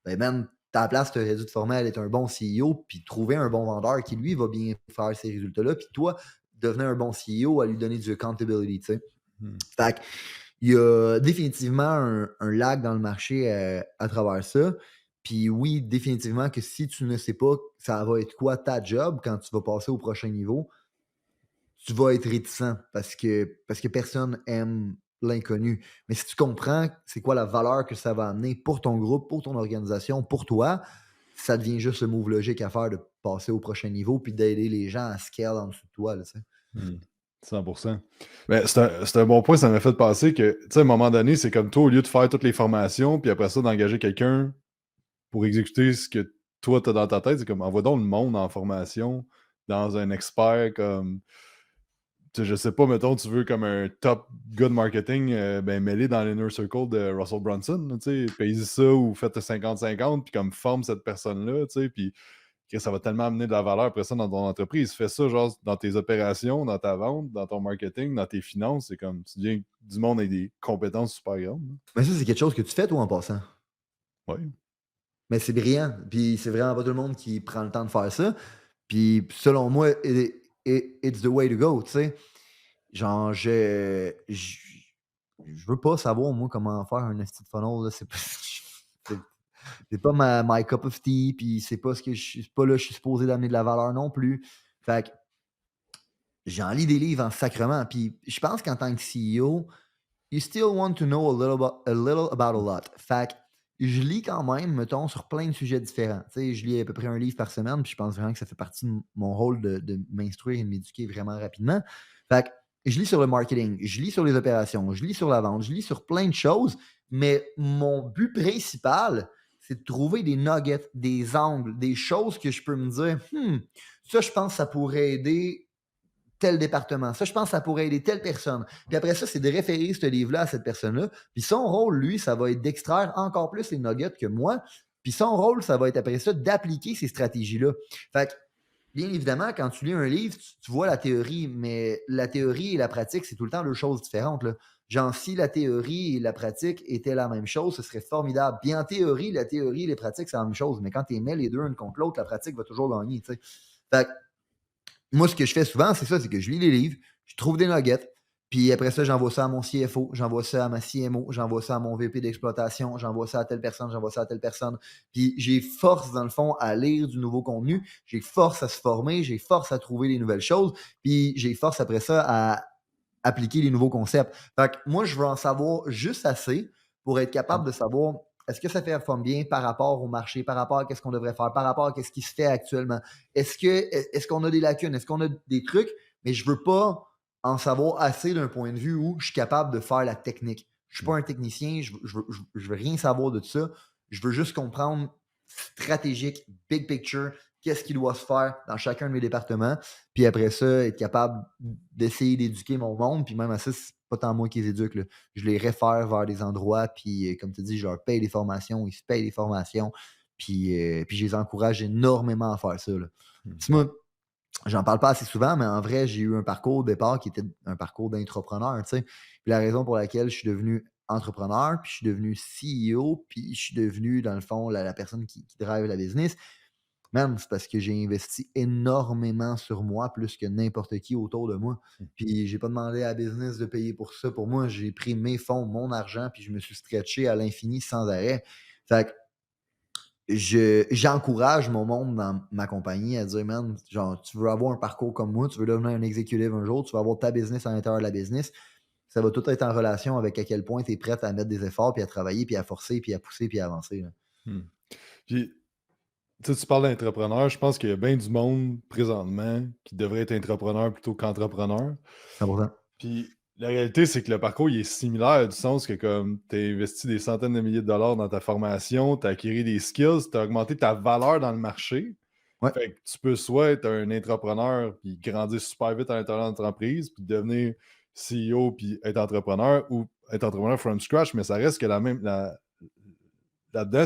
ben même, ta place, tu aurais dû te former à être un bon CEO, puis trouver un bon vendeur qui, lui, va bien faire ces résultats-là. Puis toi, devenir un bon CEO à lui donner du accountability, tu sais. Hmm. Fait que, il y a définitivement un lag dans le marché à travers ça. Puis oui, définitivement que si tu ne sais pas ça va être quoi ta job quand tu vas passer au prochain niveau, tu vas être réticent parce que personne aime l'inconnu. Mais si tu comprends c'est quoi la valeur que ça va amener pour ton groupe, pour ton organisation, pour toi, ça devient juste le move logique à faire de passer au prochain niveau puis d'aider les gens à scale en dessous de toi, là, tu sais. Hmm. 100%. Mais c'est un bon point, ça m'a fait penser que, tu sais, à un moment donné, c'est comme toi, au lieu de faire toutes les formations, puis après ça, d'engager quelqu'un pour exécuter ce que toi, tu as dans ta tête, c'est comme, envoie donc le monde en formation dans un expert comme, tu sais, je sais pas, mettons, tu veux comme un top gars de marketing, ben, mêlé dans l'inner circle de Russell Brunson, là, tu sais, paye ça ou faites 50-50, puis comme forme cette personne-là, tu sais, puis que ça va tellement amener de la valeur après ça dans ton entreprise. Fais ça, genre, dans tes opérations, dans ta vente, dans ton marketing, dans tes finances, c'est comme, tu deviens du monde avec des compétences super grandes, là. Mais ça, c'est quelque chose que tu fais, toi, en passant. Ouais. Mais c'est brillant. Puis c'est vraiment pas tout le monde qui prend le temps de faire ça. Puis selon moi, it's the way to go, tu sais. Genre, je veux pas savoir, moi, comment faire un esti de funnel, là. C'est c'est pas my cup of tea, puis c'est pas ce que c'est pas là que je suis supposé d'amener de la valeur non plus. Fait que j'en lis des livres en sacrement. Puis je pense qu'en tant que CEO, you still want to know a little about a lot. Fait que je lis quand même, mettons, sur plein de sujets différents. Tu sais, je lis à peu près un livre par semaine, puis je pense vraiment que ça fait partie de mon rôle de m'instruire et de m'éduquer vraiment rapidement. Fait que je lis sur le marketing, je lis sur les opérations, je lis sur la vente, je lis sur plein de choses, mais mon but principal, c'est de trouver des nuggets, des angles, des choses que je peux me dire, ça, je pense que ça pourrait aider tel département. Ça, je pense que ça pourrait aider telle personne. Puis après ça, c'est de référer ce livre-là à cette personne-là. Puis son rôle, lui, ça va être d'extraire encore plus les nuggets que moi. Puis son rôle, ça va être après ça d'appliquer ces stratégies-là. Fait que, bien évidemment, quand tu lis un livre, tu vois la théorie, mais la théorie et la pratique, c'est tout le temps deux choses différentes, là. Genre, si la théorie et la pratique étaient la même chose, ce serait formidable. Bien en théorie, la théorie et les pratiques, c'est la même chose. Mais quand tu mets les deux une contre l'autre, la pratique va toujours gagner, tu sais. Fait que, moi, ce que je fais souvent, c'est ça, c'est que je lis les livres, je trouve des nuggets, puis après ça, j'envoie ça à mon CFO, j'envoie ça à ma CMO, j'envoie ça à mon VP d'exploitation, j'envoie ça à telle personne, j'envoie ça à telle personne. Puis j'ai force, dans le fond, à lire du nouveau contenu, j'ai force à se former, j'ai force à trouver les nouvelles choses, puis j'ai force après ça à appliquer les nouveaux concepts. Fait que moi, je veux en savoir juste assez pour être capable de savoir est-ce que ça performe bien par rapport au marché, par rapport à ce qu'on devrait faire, par rapport à ce qui se fait actuellement. Est-ce qu'on a des lacunes? Est-ce qu'on a des trucs? Mais je ne veux pas en savoir assez d'un point de vue où je suis capable de faire la technique. Je ne suis pas un technicien, je veux rien savoir de tout ça. Je veux juste comprendre stratégique, big picture, qu'est-ce qui doit se faire dans chacun de mes départements. Puis après ça, être capable d'essayer d'éduquer mon monde. Puis même à ça, c'est pas tant moi qui les éduque, là. Je les réfère vers des endroits. Puis comme tu dis, je leur paye des formations, ils se payent des formations. Puis je les encourage énormément à faire ça, là. Hmm. Puis moi, j'en parle pas assez souvent, mais en vrai, j'ai eu un parcours au départ qui était un parcours d'entrepreneur, tu sais. Puis la raison pour laquelle je suis devenu entrepreneur, puis je suis devenu CEO, puis je suis devenu, dans le fond, la personne qui drive la business. Man, c'est parce que j'ai investi énormément sur moi, plus que n'importe qui autour de moi. Mmh. Puis j'ai pas demandé à la business de payer pour ça. Pour moi, j'ai pris mes fonds, mon argent, puis je me suis stretché à l'infini sans arrêt. Fait que j'encourage mon monde dans ma compagnie à dire: «Man, genre, tu veux avoir un parcours comme moi, tu veux devenir un exécutif un jour, tu vas avoir ta business à l'intérieur de la business». Ça va tout être en relation avec à quel point tu es prête à mettre des efforts, puis à travailler, puis à forcer, puis à pousser, puis à avancer, là. Mmh. Puis, tu sais, tu parles d'entrepreneur, je pense qu'il y a bien du monde présentement qui devrait être entrepreneur plutôt qu'entrepreneur. 100%. Puis la réalité, c'est que le parcours, il est similaire du sens que comme tu as investi des centaines de milliers de dollars dans ta formation, tu as acquis des skills, tu as augmenté ta valeur dans le marché. Ouais, Fait que tu peux soit être un entrepreneur puis grandir super vite à l'intérieur de l'entreprise, puis devenir CEO puis être entrepreneur ou être entrepreneur from scratch, mais ça reste que là-dedans,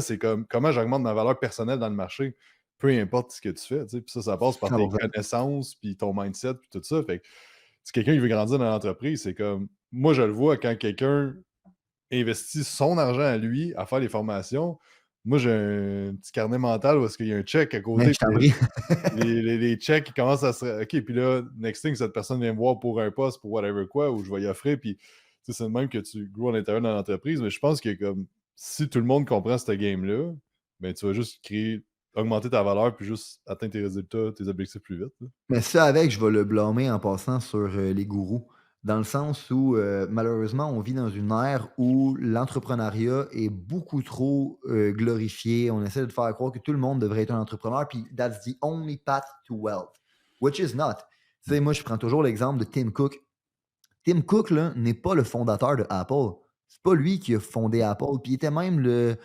c'est comme comment j'augmente ma valeur personnelle dans le marché, peu importe ce que tu fais, tu sais. Puis ça passe par tes 100%. connaissances, puis ton mindset, puis tout ça. Fait que si quelqu'un il veut grandir dans l'entreprise, c'est comme moi, je le vois quand quelqu'un investit son argent à lui à faire des formations. Moi, j'ai un petit carnet mental où est-ce qu'il y a un check à Mais côté, je t'en puis prie. les checks, ils commencent à se. OK, puis là, next thing, cette personne vient me voir pour un poste, pour whatever quoi, où je vais y offrir, puis tu sais, c'est de même que tu grows à l'intérieur de l'entreprise. Mais je pense que comme si tout le monde comprend ce game-là, ben tu vas juste créer, augmenter ta valeur, puis juste atteindre tes résultats, tes objectifs plus vite, là. Mais ça avec, je vais le blâmer en passant sur, les gourous. Dans le sens où, malheureusement, on vit dans une ère où l'entrepreneuriat est beaucoup trop, glorifié. On essaie de faire croire que tout le monde devrait être un entrepreneur, puis that's the only path to wealth, which is not. Tu sais, moi, je prends toujours l'exemple de Tim Cook. Tim Cook, là, n'est pas le fondateur de Apple. C'est pas lui qui a fondé Apple, puis il était même le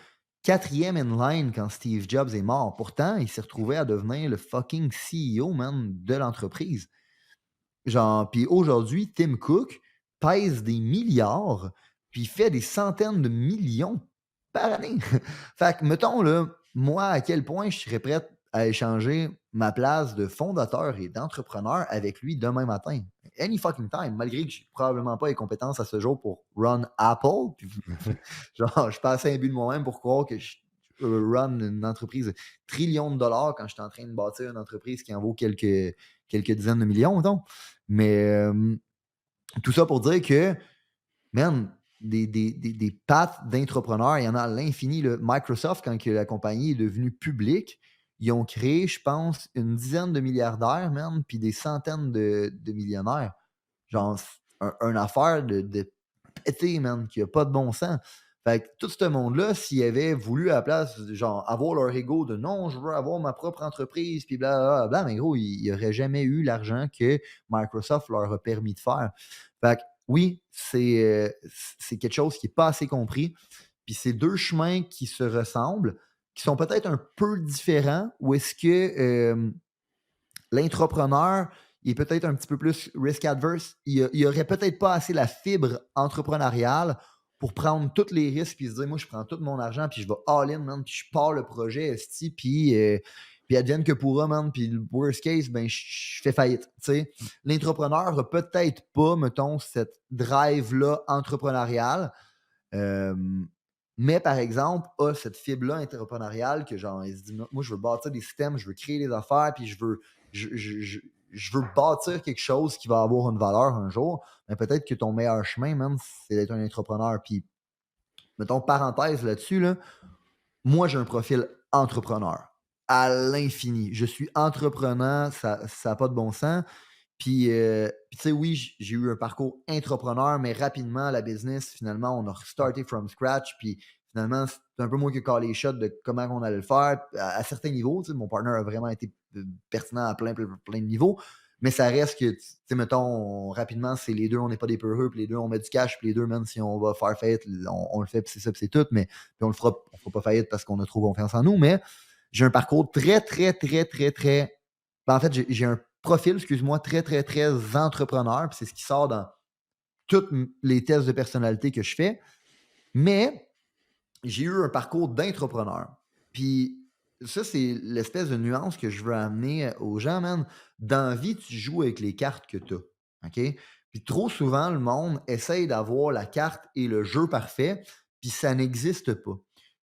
quatrième in line quand Steve Jobs est mort. Pourtant, il s'est retrouvé à devenir le fucking CEO, man, de l'entreprise. Genre, puis aujourd'hui, Tim Cook pèse des milliards, puis il fait des centaines de millions par année. Fait que, mettons, là, moi, à quel point je serais prêt à échanger ma place de fondateur et d'entrepreneur avec lui demain matin. Any fucking time, malgré que j'ai probablement pas les compétences à ce jour pour run Apple. Puis, genre, je passe un but de moi-même pour croire que je run une entreprise de trillions de dollars quand je suis en train de bâtir une entreprise qui en vaut quelques dizaines de millions, mettons. Mais tout ça pour dire que, man, des paths d'entrepreneurs, il y en a à l'infini. Là. Microsoft, quand que la compagnie est devenue publique, ils ont créé, je pense, une dizaine de milliardaires, man, puis des centaines de millionnaires. Genre, c'est une affaire de pété, man, qui a pas de bon sens. Fait que tout ce monde-là, s'ils avaient voulu à la place, genre, avoir leur ego de non, je veux avoir ma propre entreprise, puis blablabla, mais gros, ils n'auraient jamais eu l'argent que Microsoft leur a permis de faire. Fait que oui, c'est quelque chose qui n'est pas assez compris. Puis c'est deux chemins qui se ressemblent, qui sont peut-être un peu différents, où est-ce que l'entrepreneur, il est peut-être un petit peu plus risk adverse. Il aurait peut-être pas assez la fibre entrepreneuriale pour prendre tous les risques puis se dire, moi, je prends tout mon argent puis je vais all-in, man, puis je pars le projet, esti, puis advienne que pourra, man, puis le worst case, ben, je fais faillite, tu sais. L'entrepreneur a peut-être pas, mettons, cette drive-là entrepreneuriale, euh, mais par exemple, a cette fibre-là entrepreneuriale que genre, il se dit, moi, je veux bâtir des systèmes, je veux créer des affaires, puis je veux bâtir quelque chose qui va avoir une valeur un jour. Mais peut-être que ton meilleur chemin, man, c'est d'être un entrepreneur. Puis, mettons, parenthèse là-dessus, là, moi, j'ai un profil entrepreneur à l'infini. Je suis entrepreneur, ça n'a pas de bon sens. Puis tu sais, oui, j'ai eu un parcours entrepreneur, mais rapidement, la business, finalement, on a starté from scratch. Puis finalement, c'est un peu moi qui ai callé les shots de comment on allait le faire à certains niveaux. Tu sais, mon partner a vraiment été pertinent à plein de niveaux. Mais ça reste que, tu sais, mettons, rapidement, c'est les deux, on n'est pas des peureux, puis les deux, on met du cash, puis les deux, même si on va faire faillite, on le fait, puis c'est ça, puis c'est tout. Mais puis on fera pas faillite parce qu'on a trop confiance en nous. Mais j'ai un parcours très, très, très, très, très. Ben, en fait, j'ai un profil, excuse-moi, très, très, très entrepreneur. Puis c'est ce qui sort dans tous les tests de personnalité que je fais. Mais j'ai eu un parcours d'entrepreneur. Puis ça, c'est l'espèce de nuance que je veux amener aux gens, man. Dans la vie, tu joues avec les cartes que tu as. OK? Puis Puis trop souvent, le monde essaye d'avoir la carte et le jeu parfait, puis ça n'existe pas.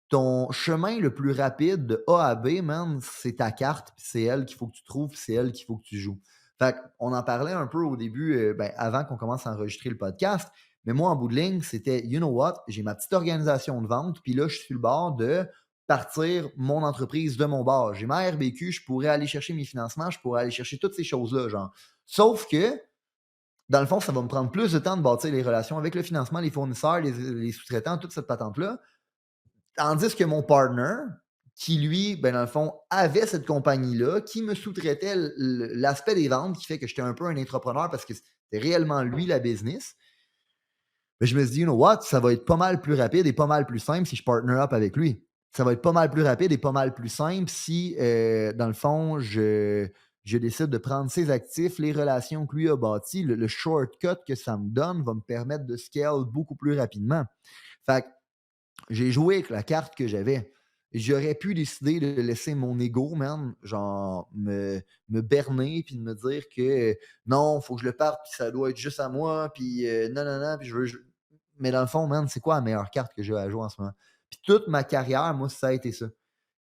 Ton chemin le plus rapide de A à B, man, c'est ta carte, puis c'est elle qu'il faut que tu trouves, puis c'est elle qu'il faut que tu joues. Fait qu'on en parlait un peu au début, ben, avant qu'on commence à enregistrer le podcast, mais moi, en bout de ligne, c'était, you know what, j'ai ma petite organisation de vente, puis là, je suis sur le bord de partir mon entreprise de mon bord. J'ai ma RBQ, je pourrais aller chercher mes financements, je pourrais aller chercher toutes ces choses-là, genre. Sauf que, dans le fond, ça va me prendre plus de temps de bâtir les relations avec le financement, les fournisseurs, les sous-traitants, toute cette patente-là. Tandis que mon partner, qui lui, ben, dans le fond, avait cette compagnie-là, qui me sous-traitait l'aspect des ventes, qui fait que j'étais un peu un entrepreneur parce que c'était réellement lui la business. Ben, je me suis dit, you know what, ça va être pas mal plus rapide et pas mal plus simple si je partner up avec lui. Ça va être pas mal plus rapide et pas mal plus simple si, dans le fond, je décide de prendre ses actifs, les relations que lui a bâties, le shortcut que ça me donne va me permettre de scale beaucoup plus rapidement. Fait que j'ai joué avec la carte que j'avais. J'aurais pu décider de laisser mon ego, man, genre me berner puis de me dire que non, faut que je le parte, puis ça doit être juste à moi, puis non, non, non, puis mais dans le fond, man, c'est quoi la meilleure carte que j'ai à jouer en ce moment? Puis toute ma carrière, moi, ça a été ça.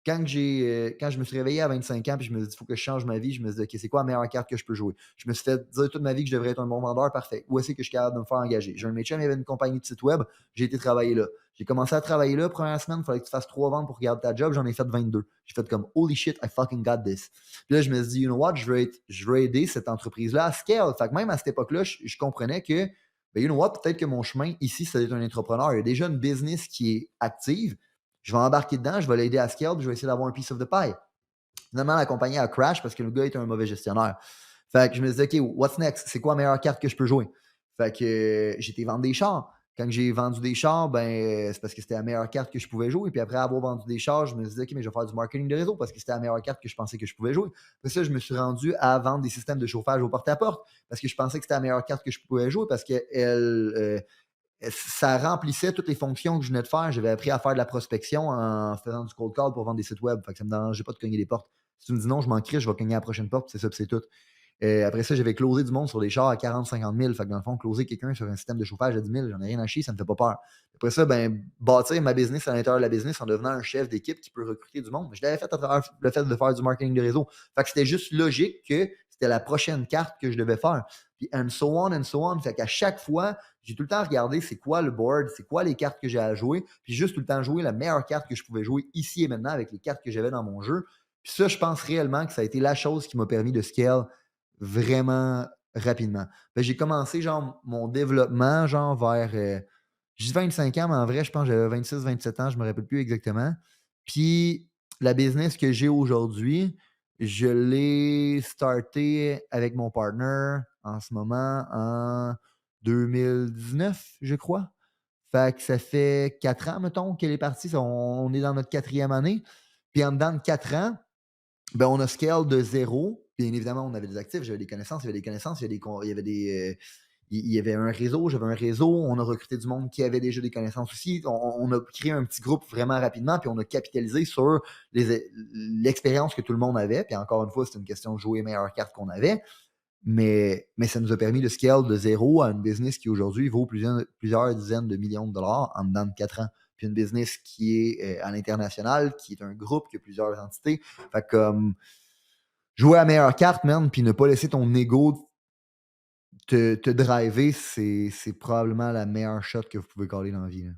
Quand je me suis réveillé à 25 ans, puis je me suis dit, il faut que je change ma vie, je me suis dit, OK, c'est quoi la meilleure carte que je peux jouer? Je me suis fait dire toute ma vie que je devrais être un bon vendeur, parfait. Où est-ce que je suis capable de me faire engager? J'ai un métier, il y avait une compagnie de site web, j'ai été travailler là. J'ai commencé à travailler là, première semaine, il fallait que tu fasses 3 ventes pour garder ta job, j'en ai fait 22. J'ai fait comme, holy shit, I fucking got this. Puis là, je me suis dit, you know what, je veux aider cette entreprise-là à scale. Fait que même à cette époque-là, je comprenais que, ben, you know what, peut-être que mon chemin ici, c'est d'être un entrepreneur. Il y a déjà une business qui est active. Je vais embarquer dedans, je vais l'aider à scale, puis je vais essayer d'avoir un piece of the pie. Finalement, la compagnie a crash parce que le gars était un mauvais gestionnaire. Fait que je me disais, OK, what's next? C'est quoi la meilleure carte que je peux jouer? Fait que j'ai été vendre des chars. Quand j'ai vendu des chars, ben, c'est parce que c'était la meilleure carte que je pouvais jouer. Puis après avoir vendu des chars, je me disais, OK, mais je vais faire du marketing de réseau parce que c'était la meilleure carte que je pensais que je pouvais jouer. Après ça, je me suis rendu à vendre des systèmes de chauffage au porte-à-porte parce que je pensais que c'était la meilleure carte que je pouvais jouer parce qu'elle ça remplissait toutes les fonctions que je venais de faire. J'avais appris à faire de la prospection en faisant du cold call pour vendre des sites web. Fait que ça me dérangeait pas de cogner des portes. Si tu me dis non, je m'en crie, je vais cogner à la prochaine porte, c'est ça, puis c'est tout. Après ça, j'avais closé du monde sur des chars à 40-50 000. Fait que dans le fond, closer quelqu'un sur un système de chauffage à 10 000, j'en ai rien à chier, ça me fait pas peur. Après ça, ben, bâtir ma business à l'intérieur de la business en devenant un chef d'équipe qui peut recruter du monde. Je l'avais fait à travers le fait de faire du marketing de réseau. Fait que c'était juste logique que c'était la prochaine carte que je devais faire. Puis and so on and so on. Fait qu'à chaque fois, j'ai tout le temps regardé c'est quoi le board, c'est quoi les cartes que j'ai à jouer, puis juste tout le temps jouer la meilleure carte que je pouvais jouer ici et maintenant avec les cartes que j'avais dans mon jeu. Puis ça, je pense réellement que ça a été la chose qui m'a permis de scale vraiment rapidement. Ben, j'ai commencé genre mon développement genre vers je dis 25 ans, mais en vrai, je pense que j'avais 26-27 ans, je ne me rappelle plus exactement. Puis la business que j'ai aujourd'hui, je l'ai starté avec mon partner en ce moment en 2019, je crois. Fait que ça fait 4 ans, mettons, qu'elle est partie. On est dans notre quatrième année. Puis en dedans de 4 ans, ben, on a scale de zéro. Bien évidemment, on avait des actifs, j'avais des connaissances, il y avait des connaissances, il y avait des. Il y avait un réseau, j'avais un réseau, on a recruté du monde qui avait déjà des connaissances aussi. On a créé un petit groupe vraiment rapidement, puis on a capitalisé sur l'expérience que tout le monde avait. Puis encore une fois, c'est une question de jouer les meilleures cartes qu'on avait. Mais ça nous a permis de scale de zéro à une business qui aujourd'hui vaut plusieurs dizaines de millions de dollars en dedans de 4 ans. Puis une business qui est à l'international, qui est un groupe, qui a plusieurs entités. Fait que jouer à la meilleure carte, man, puis ne pas laisser ton ego te driver, c'est probablement la meilleure shot que vous pouvez caller dans la vie, là.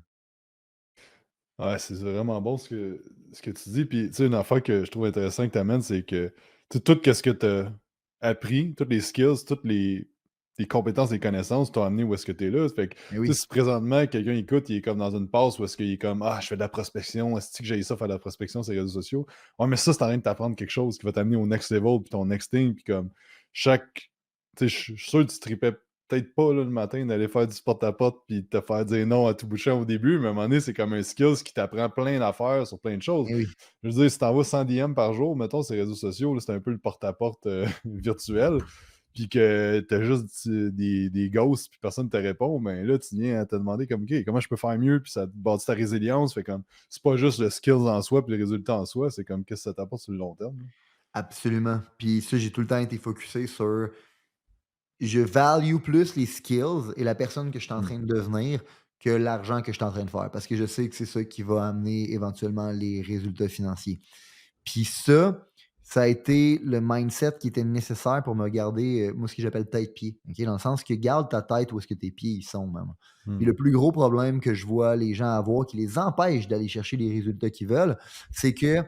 Ouais, c'est vraiment bon ce que tu dis. Puis, tu sais, une affaire que je trouve intéressant que tu amènes, c'est que tout ce que tu as appris, toutes les skills, toutes les compétences, les connaissances t'ont amené où est-ce que tu es là. Fait que, Mais tu oui, sais, si présentement quelqu'un écoute, il est comme dans une passe où est-ce qu'il est comme ah, je fais de la prospection, est-ce que j'ai ça, faire de la prospection sur les réseaux sociaux? Ouais, mais ça, c'est en train de t'apprendre quelque chose qui va t'amener au next level, puis ton next thing, puis comme chaque. Tu sais, je suis sûr que tu tripais peut-être pas là, le matin d'aller faire du porte-à-porte puis de te faire dire non à tout bout de champ au début, mais à un moment donné, c'est comme un skills qui t'apprend plein d'affaires sur plein de choses. mais oui. Je veux dire, si t'envoies 100 DM par jour, mettons, sur les réseaux sociaux, là, c'est un peu le porte-à-porte virtuel, puis que t'as juste des ghosts puis personne te répond, ben là, tu viens à te demander comme, OK, comment je peux faire mieux, puis ça te bâtit ta résilience, fait comme, c'est pas juste le skills en soi puis le résultat en soi, c'est comme, qu'est-ce que ça t'apporte sur le long terme. Absolument. Puis ça, j'ai tout le temps été focusé sur je value plus les skills et la personne que je suis en Mmh. train de devenir que l'argent que je suis en train de faire. Parce que je sais que c'est ça qui va amener éventuellement les résultats financiers. Puis ça a été le mindset qui était nécessaire pour me garder, moi, ce que j'appelle tête-pied. OK? Dans le sens que garde ta tête où est-ce que tes pieds ils sont, man. Puis Mmh. le plus gros problème que je vois les gens avoir qui les empêche d'aller chercher les résultats qu'ils veulent, c'est que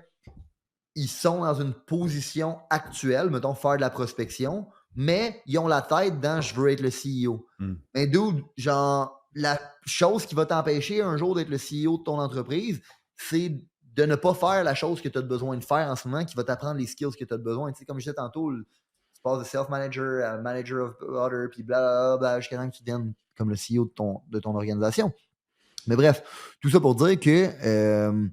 ils sont dans une position actuelle, mettons faire de la prospection, mais ils ont la tête dans je veux être le CEO. Mmh. Mais dude, genre, la chose qui va t'empêcher un jour d'être le CEO de ton entreprise, c'est de ne pas faire la chose que tu as besoin de faire en ce moment, qui va t'apprendre les skills que tu as besoin. Tu sais, comme je disais tantôt, tu passes de self-manager à manager of other, puis blablabla, jusqu'à temps que tu deviennes comme le CEO de ton organisation. Mais bref, tout ça pour dire que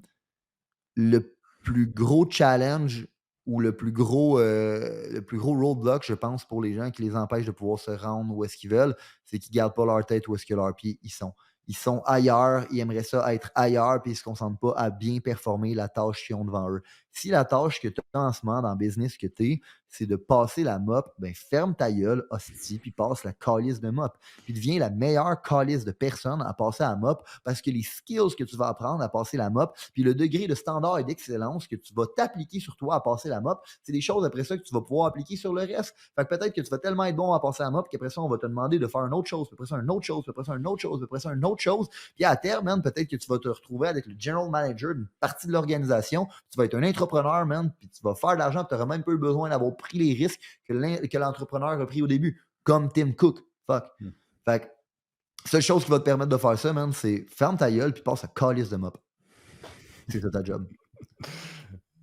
le plus gros challenge ou le plus gros roadblock, je pense, pour les gens qui les empêche de pouvoir se rendre où est-ce qu'ils veulent, c'est qu'ils ne gardent pas leur tête où est-ce que leurs pieds ils sont. Ils sont ailleurs, ils aimeraient ça être ailleurs, puis ils ne se concentrent pas à bien performer la tâche qu'ils ont devant eux. Si la tâche que tu as en ce moment dans le business que tu es, c'est de passer la mop, ben ferme ta gueule, hostie, puis passe la calice de mop. Puis deviens la meilleure calice de personne à passer à la mop parce que les skills que tu vas apprendre à passer la mop, puis le degré de standard et d'excellence que tu vas t'appliquer sur toi à passer la mop, c'est des choses après ça que tu vas pouvoir appliquer sur le reste. Fait que peut-être que tu vas tellement être bon à passer la mop qu'après ça, on va te demander de faire une autre chose, puis après ça, une autre chose, puis après ça, une autre chose, puis après ça, une autre chose. Puis à terme, man, peut-être que tu vas te retrouver avec le general manager d'une partie de l'organisation. Tu vas être un entrepreneur, man, puis tu vas faire de l'argent, tu n'auras même pas eu besoin d'avoir pris les risques que l'entrepreneur a pris au début, comme Tim Cook. Fuck. Mmh. Fait que seule chose qui va te permettre de faire ça, man, c'est ferme ta gueule puis passe à calice de mop. C'est ça ta job.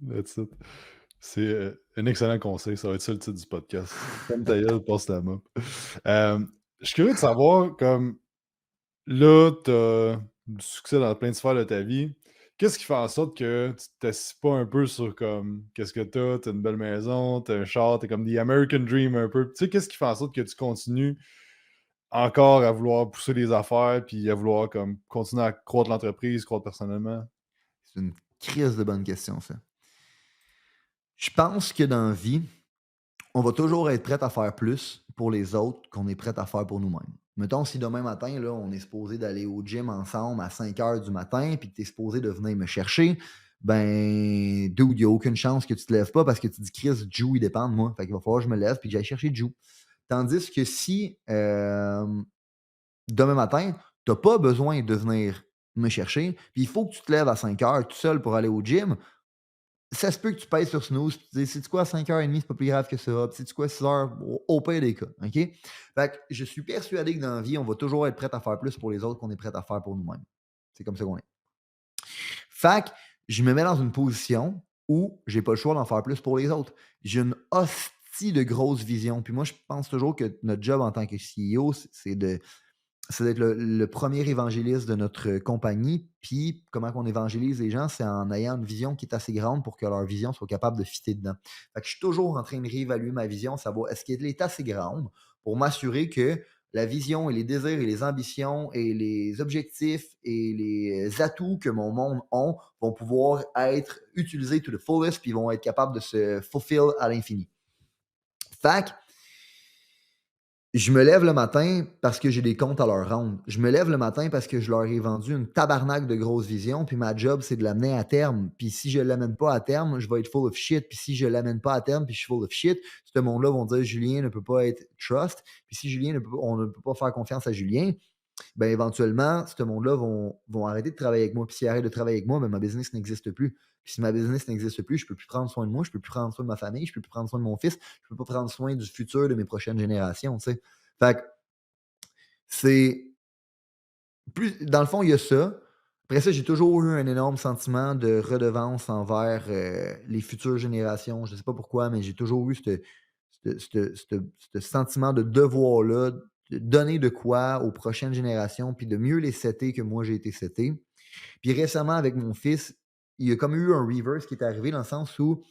That's it. C'est, un excellent conseil, ça va être ça le titre du podcast. Ferme ta gueule, passe ta mop. Je suis curieux de savoir, comme là, tu as du succès dans plein de sphères de ta vie. Qu'est-ce qui fait en sorte que tu t'assis pas un peu sur comme qu'est-ce que t'as? T'as une belle maison, t'as un char, t'es comme the American Dream un peu. Tu sais, qu'est-ce qui fait en sorte que tu continues encore à vouloir pousser les affaires puis à vouloir comme continuer à croître l'entreprise, croître personnellement? C'est une crise de bonne question, ça. Je pense que dans la vie, on va toujours être prêt à faire plus pour les autres qu'on est prêt à faire pour nous-mêmes. Mettons, si demain matin, là, on est supposé d'aller au gym ensemble à 5 heures du matin, puis que tu es supposé de venir me chercher, ben, dude, il n'y a aucune chance que tu te lèves pas parce que tu dis, Chris, Joe, il dépend de moi. Fait qu'il va falloir que je me lève puis que j'aille chercher Joe. Tandis que si demain matin, tu n'as pas besoin de venir me chercher, puis il faut que tu te lèves à 5 heures tout seul pour aller au gym, ça se peut que tu pèses sur snooze, puis tu dis: «Sais-tu quoi? À 5h30, c'est pas plus grave que ça. Puis sais-tu quoi? 6 heures, au pire des cas». OK? Fait que je suis persuadé que dans la vie, on va toujours être prêt à faire plus pour les autres qu'on est prêt à faire pour nous-mêmes. C'est comme ça qu'on est. Fait que je me mets dans une position où j'ai pas le choix d'en faire plus pour les autres. J'ai une hostie de grosse vision. Puis moi, je pense toujours que notre job en tant que CEO, c'est d'être le premier évangéliste de notre compagnie. Puis, comment qu'on évangélise les gens, c'est en ayant une vision qui est assez grande pour que leur vision soit capable de fitter dedans. Fait que je suis toujours en train de réévaluer ma vision, savoir est-ce qu'elle est assez grande pour m'assurer que la vision et les désirs et les ambitions et les objectifs et les atouts que mon monde ont vont pouvoir être utilisés to the fullest puis vont être capables de se fulfill à l'infini. Fait que je me lève le matin parce que j'ai des comptes à leur rendre. Je me lève le matin parce que je leur ai vendu une tabarnak de grosse vision, puis ma job, c'est de l'amener à terme. Puis si je ne l'amène pas à terme, je vais être full of shit. Puis si je ne l'amène pas à terme, puis je suis full of shit, ce monde-là vont dire Julien ne peut pas être trust. Puis si on ne peut pas faire confiance à Julien, ben éventuellement, ce monde-là vont arrêter de travailler avec moi. Puis s'ils arrêtent de travailler avec moi, ben ma business n'existe plus. Puis si ma business n'existe plus, je ne peux plus prendre soin de moi, je ne peux plus prendre soin de ma famille, je ne peux plus prendre soin de mon fils, je ne peux pas prendre soin du futur de mes prochaines générations. Tu sais. Fait que c'est dans le fond, il y a ça. Après ça, j'ai toujours eu un énorme sentiment de redevance envers les futures générations. Je ne sais pas pourquoi, mais j'ai toujours eu ce sentiment de devoir-là, de donner de quoi aux prochaines générations, puis de mieux les setter que moi j'ai été seté. Puis récemment, avec mon fils, il y a comme eu un reverse qui est arrivé dans le sens où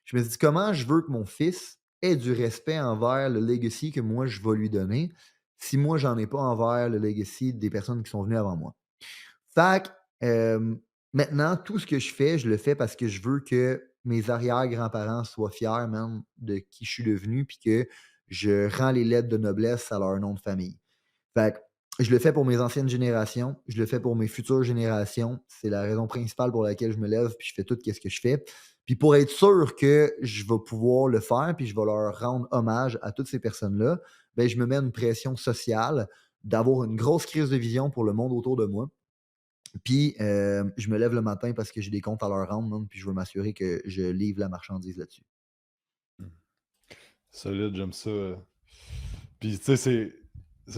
je me suis dit comment je veux que mon fils ait du respect envers le legacy que moi je vais lui donner si moi j'en ai pas envers le legacy des personnes qui sont venues avant moi. Fait que, maintenant, tout ce que je le fais parce que je veux que mes arrière-grands-parents soient fiers, man, de qui je suis devenu, puis que je rends les lettres de noblesse à leur nom de famille. Fait que je le fais pour mes anciennes générations, je le fais pour mes futures générations. C'est la raison principale pour laquelle je me lève puis je fais tout ce que je fais. Puis pour être sûr que je vais pouvoir le faire puis je vais leur rendre hommage à toutes ces personnes-là, ben je me mets une pression sociale d'avoir une grosse crise de vision pour le monde autour de moi. Puis je me lève le matin parce que j'ai des comptes à leur rendre, man, puis je veux m'assurer que je livre la marchandise là-dessus. Mmh. Solide, j'aime ça, puis tu sais, c'est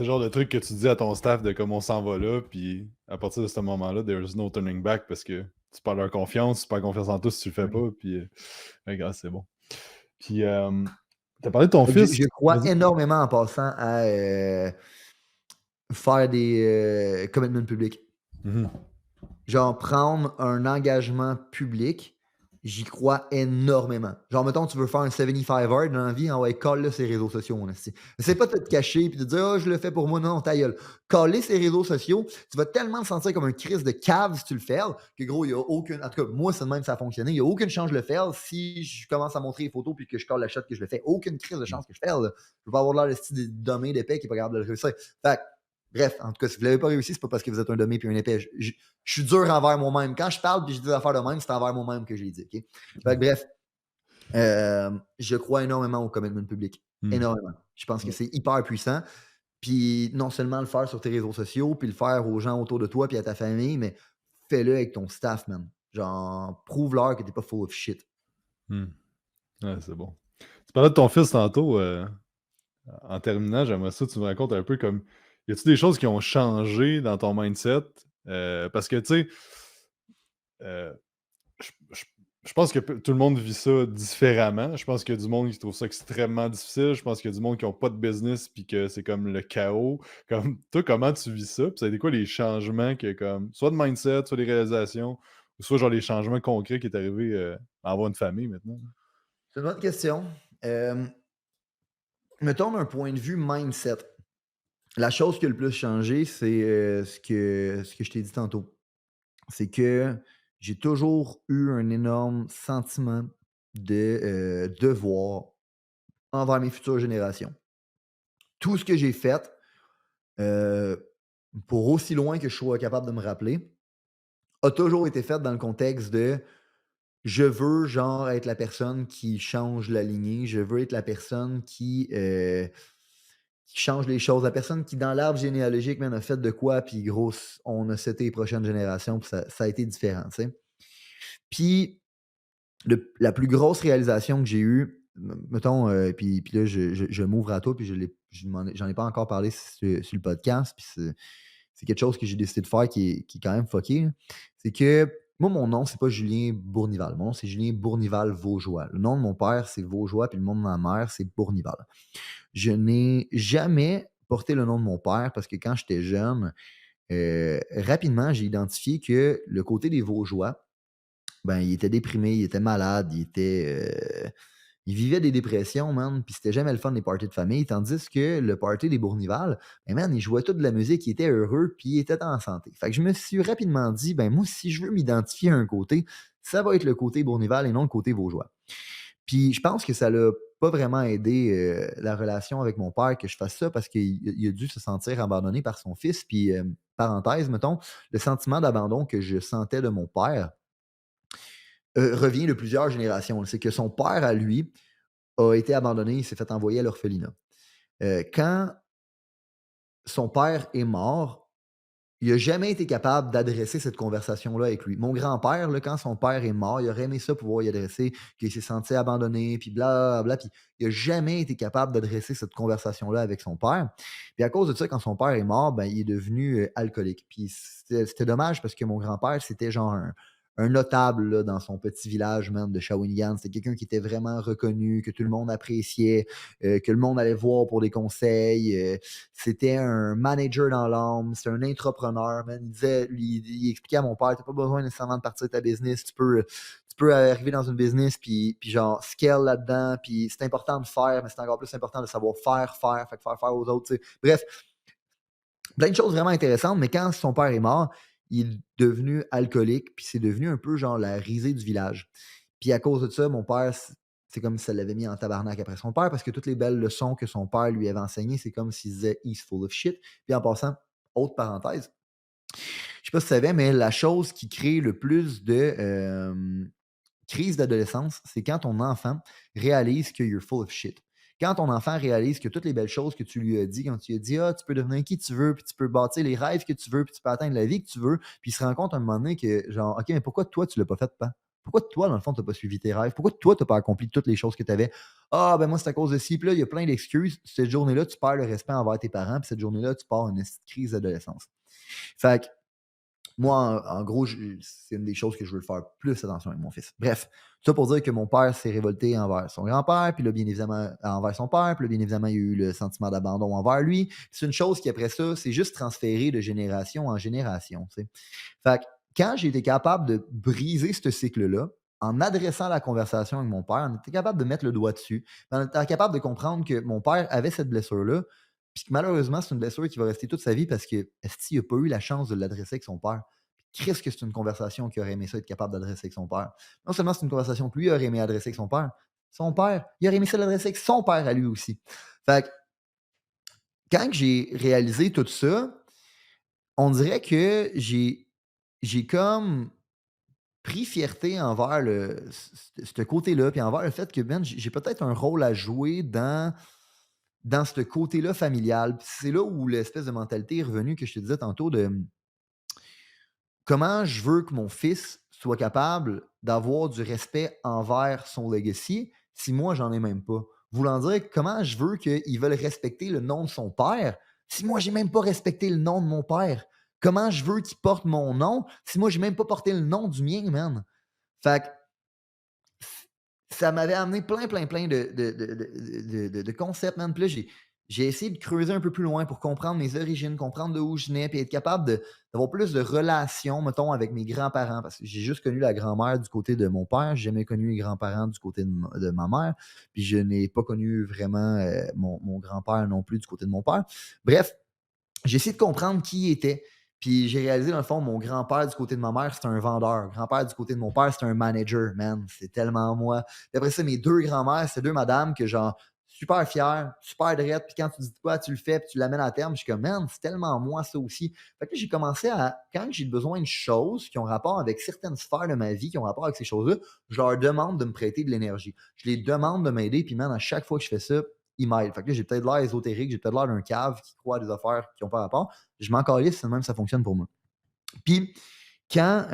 le genre de truc que tu dis à ton staff de comme on s'en va là, puis à partir de ce moment-là, there's no turning back parce que tu perds leur confiance, tu perds confiance en toi si tu le fais Oui. pas, puis, regarde, c'est bon. Puis, tu parlé de ton Fait que fils. je crois Vas-y. énormément en passant à faire des commitments publics. Mmh. Genre prendre un engagement public, j'y crois énormément. Genre, mettons, tu veux faire un 75 hard dans la vie, ah ouais, colle ses réseaux sociaux, mon esti. Essaie pas de te cacher puis de dire: «Ah, je le fais pour moi». Non, ta gueule. Coller ses réseaux sociaux, tu vas tellement te sentir comme un Christ de cave si tu le fais, que gros, il y a aucune en tout cas, moi, c'est de même que ça a fonctionné. Il y a aucune chance de le faire si je commence à montrer les photos puis que je colle la shot que je le fais. Aucune crise de chance que je fais, là. Je veux pas avoir l'air de style de dommé d'épais qui est pas capable de le réussir. Fait que, bref, en tout cas, si vous l'avez pas réussi, c'est pas parce que vous êtes un dommé puis un épais. Je suis dur envers moi-même. Quand je parle puis je dis des affaires de même, c'est envers moi-même que je les dis, OK? Fait que bref, je crois énormément au commitment public. Mmh. Énormément. Je pense que Ouais. c'est hyper puissant. Puis non seulement le faire sur tes réseaux sociaux, puis le faire aux gens autour de toi puis à ta famille, mais fais-le avec ton staff, man. Genre, prouve-leur que t'es pas full of shit. Mmh. Ouais, c'est bon. Tu parlais de ton fils tantôt, en terminant, j'aimerais ça que tu me racontes un peu comme y a-tu des choses qui ont changé dans ton mindset? Parce que tu sais, heu Je je je pense que tout le monde vit ça différemment. Je pense qu'il y a du monde qui trouve ça extrêmement difficile. Je pense qu'il y a du monde qui ont pas de business puis que c'est comme le chaos. Comme toi, comment tu vis ça? Puis ça a été quoi les changements que comme soit de mindset, soit des réalisations, ou soit genre les changements concrets qui est arrivé, à avoir une famille maintenant? C'est une bonne question. Hem, mettons d'un point de vue mindset, la chose qui a le plus changé, c'est, ce que je t'ai dit tantôt. C'est que j'ai toujours eu un énorme sentiment de, devoir envers mes futures générations. Tout ce que j'ai fait, heu, pour aussi loin que je sois capable de me rappeler, a toujours été fait dans le contexte de: je veux genre être la personne qui change la lignée, je veux être la personne qui change les choses, la personne qui dans l'arbre généalogique, man, a fait de quoi, puis gros, on a seté les prochaines générations, puis ça a été différent, tu sais? Puis la plus grosse réalisation que j'ai eue, mettons, puis là, je m'ouvre à toi, puis j'en ai pas encore parlé sur le podcast, puis c'est quelque chose que j'ai décidé de faire qui est quand même fucké, là. C'est que moi, mon nom, c'est pas Julien Bournival. Mon nom, c'est Julien Bournival Vaugeois. Le nom de mon père, c'est Vaugeois, puis le nom de ma mère, c'est Bournival. Je n'ai jamais porté le nom de mon père parce que quand j'étais jeune, rapidement, j'ai identifié que le côté des Vaugeois, ben, il était déprimé, il était malade, il vivait des dépressions, man, puis c'était jamais le fun des parties de famille. Tandis que le party des Bournival, ben, man, il jouait tout de la musique, il était heureux, puis il était en santé. Fait que je me suis rapidement dit, ben, moi, si je veux m'identifier à un côté, ça va être le côté Bournival et non le côté Vaugeois. Puis je pense que ça l'a pas vraiment aidé, la relation avec mon père que je fasse ça parce qu'il a dû se sentir abandonné par son fils. Puis, parenthèse, mettons, le sentiment d'abandon que je sentais de mon père, revient de plusieurs générations. C'est que son père à lui a été abandonné, il s'est fait envoyer à l'orphelinat. Quand son père est mort, il a jamais été capable d'adresser cette conversation-là avec lui. Mon grand-père, là, quand son père est mort, il aurait aimé ça pouvoir y adresser, qu'il s'est senti abandonné, puis bla puis il a jamais été capable d'adresser cette conversation-là avec son père. Puis à cause de ça, quand son père est mort, ben, il est devenu, alcoolique. Puis c'était dommage parce que mon grand-père, c'était genre un notable, là, dans son petit village même de Shawinigan. C'était quelqu'un qui était vraiment reconnu, que tout le monde appréciait, que le monde allait voir pour des conseils, c'était un manager dans l'âme, c'était un entrepreneur, man. Il disait, il expliquait à mon père, t'as pas besoin nécessairement de partir de ta business, tu peux arriver dans une business puis genre scale là-dedans, puis c'est important de faire, mais c'est encore plus important de savoir faire, fait que faire aux autres, tu sais. Bref, plein de choses vraiment intéressantes, mais quand son père est mort, il est devenu alcoolique, puis c'est devenu un peu genre la risée du village. Puis à cause de ça, mon père c'est comme si ça l'avait mis en tabarnak après son père parce que toutes les belles leçons que son père lui avait enseignées, c'est comme s'il disait «He's full of shit». Puis en passant, autre parenthèse, je sais pas si tu savais, mais la chose qui crée le plus de, crise d'adolescence, c'est quand ton enfant réalise que you're full of shit. Quand ton enfant réalise que toutes les belles choses que tu lui as dit, quand tu lui as dit: «Ah, tu peux devenir qui tu veux, puis tu peux bâtir les rêves que tu veux, puis tu peux atteindre la vie que tu veux», puis il se rend compte à un moment donné que genre: «OK, mais pourquoi toi tu l'as pas fait, pas? Pourquoi toi, dans le fond, tu as pas suivi tes rêves? Pourquoi toi, tu as pas accompli toutes les choses que tu avais? Ah, ben moi, c'est à cause de ci». Puis là, il y a plein d'excuses. Cette journée-là, tu perds le respect envers tes parents, puis cette journée-là, tu pars une crise d'adolescence. Fait que moi, en gros, c'est une des choses que je veux faire plus attention avec mon fils. Bref, tout ça pour dire que mon père s'est révolté envers son grand-père, puis là, bien évidemment, envers son père, puis là, bien évidemment, il y a eu le sentiment d'abandon envers lui. C'est une chose qui, après ça, c'est juste transféré de génération en génération, tu sais. Fait que quand j'ai été capable de briser ce cycle-là, en adressant la conversation avec mon père, on était capable de mettre le doigt dessus, on était capable de comprendre que mon père avait cette blessure-là, puis que malheureusement, c'est une blessure qui va rester toute sa vie parce que esti, il n'a pas eu la chance de l'adresser avec son père. Qu'est-ce que c'est une conversation qu'il aurait aimé ça être capable d'adresser avec son père? Non seulement c'est une conversation que lui aurait aimé adresser avec son père, il aurait aimé ça l'adresser avec son père à lui aussi. Fait que quand j'ai réalisé tout ça, on dirait que j'ai comme pris fierté envers ce côté-là, puis envers le fait que, man, j'ai peut-être un rôle à jouer dans ce côté-là familial. Puis c'est là où l'espèce de mentalité est revenue que je te disais tantôt de comment je veux que mon fils soit capable d'avoir du respect envers son legacy si moi, j'en ai même pas? Voulant dire, comment je veux qu'ils veulent respecter le nom de son père si moi, j'ai même pas respecté le nom de mon père? Comment je veux qu'il porte mon nom si moi, j'ai même pas porté le nom du mien, man? Fait que ça m'avait amené plein, plein, plein de concepts, man. Puis là, j'ai essayé de creuser un peu plus loin pour comprendre mes origines, comprendre d'où je venais, puis être capable d'avoir plus de relations, mettons, avec mes grands-parents. Parce que j'ai juste connu la grand-mère du côté de mon père, j'ai jamais connu les grands-parents du côté de ma mère, puis je n'ai pas connu vraiment mon grand-père non plus du côté de mon père. Bref, j'ai essayé de comprendre qui il était. Puis j'ai réalisé, dans le fond, mon grand-père du côté de ma mère, c'était un vendeur. Grand-père du côté de mon père, c'était un manager, man. C'est tellement moi. Puis après ça, mes deux grands-mères, c'est deux madames que, genre, super fières, super drettes. Puis quand tu dis quoi, tu le fais, puis tu l'amènes à terme. Je suis comme, man, c'est tellement moi, ça aussi. Fait que là, j'ai commencé à, quand j'ai besoin de choses qui ont rapport avec certaines sphères de ma vie, qui ont rapport avec ces choses-là, je leur demande de me prêter de l'énergie. Je les demande de m'aider. Puis, man, à chaque fois que je fais ça, ils m'aident. Fait que là, j'ai peut-être l'air ésotérique, j'ai peut-être l'air d'un cave qui croit à des affaires qui n'ont pas rapport. Je m'en calisse, c'est de même ça fonctionne pour moi. Puis quand,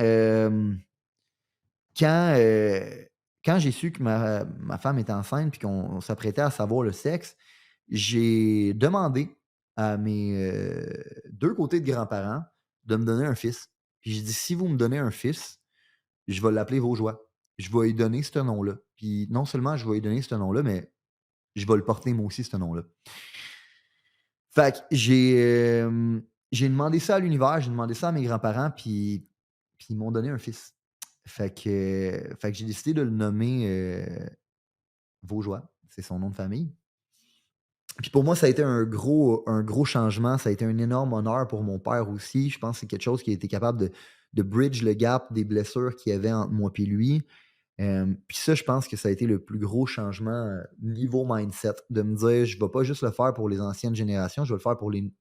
quand, quand j'ai su que ma femme était enceinte puis qu'on s'apprêtait à savoir le sexe, j'ai demandé à mes 2 côtés de grands-parents de me donner un fils. Puis j'ai dit: «Si vous me donnez un fils, je vais l'appeler Vaujois. Je vais lui donner ce nom-là. Puis non seulement je vais lui donner ce nom-là, mais je vais le porter moi aussi, ce nom-là». Fait que j'ai demandé ça à l'univers, j'ai demandé ça à mes grands-parents, puis ils m'ont donné un fils. Fait que j'ai décidé de le nommer, Vaujois, c'est son nom de famille. Puis pour moi, ça a été un gros changement, ça a été un énorme honneur pour mon père aussi. Je pense que c'est quelque chose qui a été capable de bridge le gap des blessures qu'il y avait entre moi et lui. Puis ça, je pense que ça a été le plus gros changement, niveau mindset, de me dire: «Je ne vais pas juste le faire pour les anciennes générations, je vais le faire pour les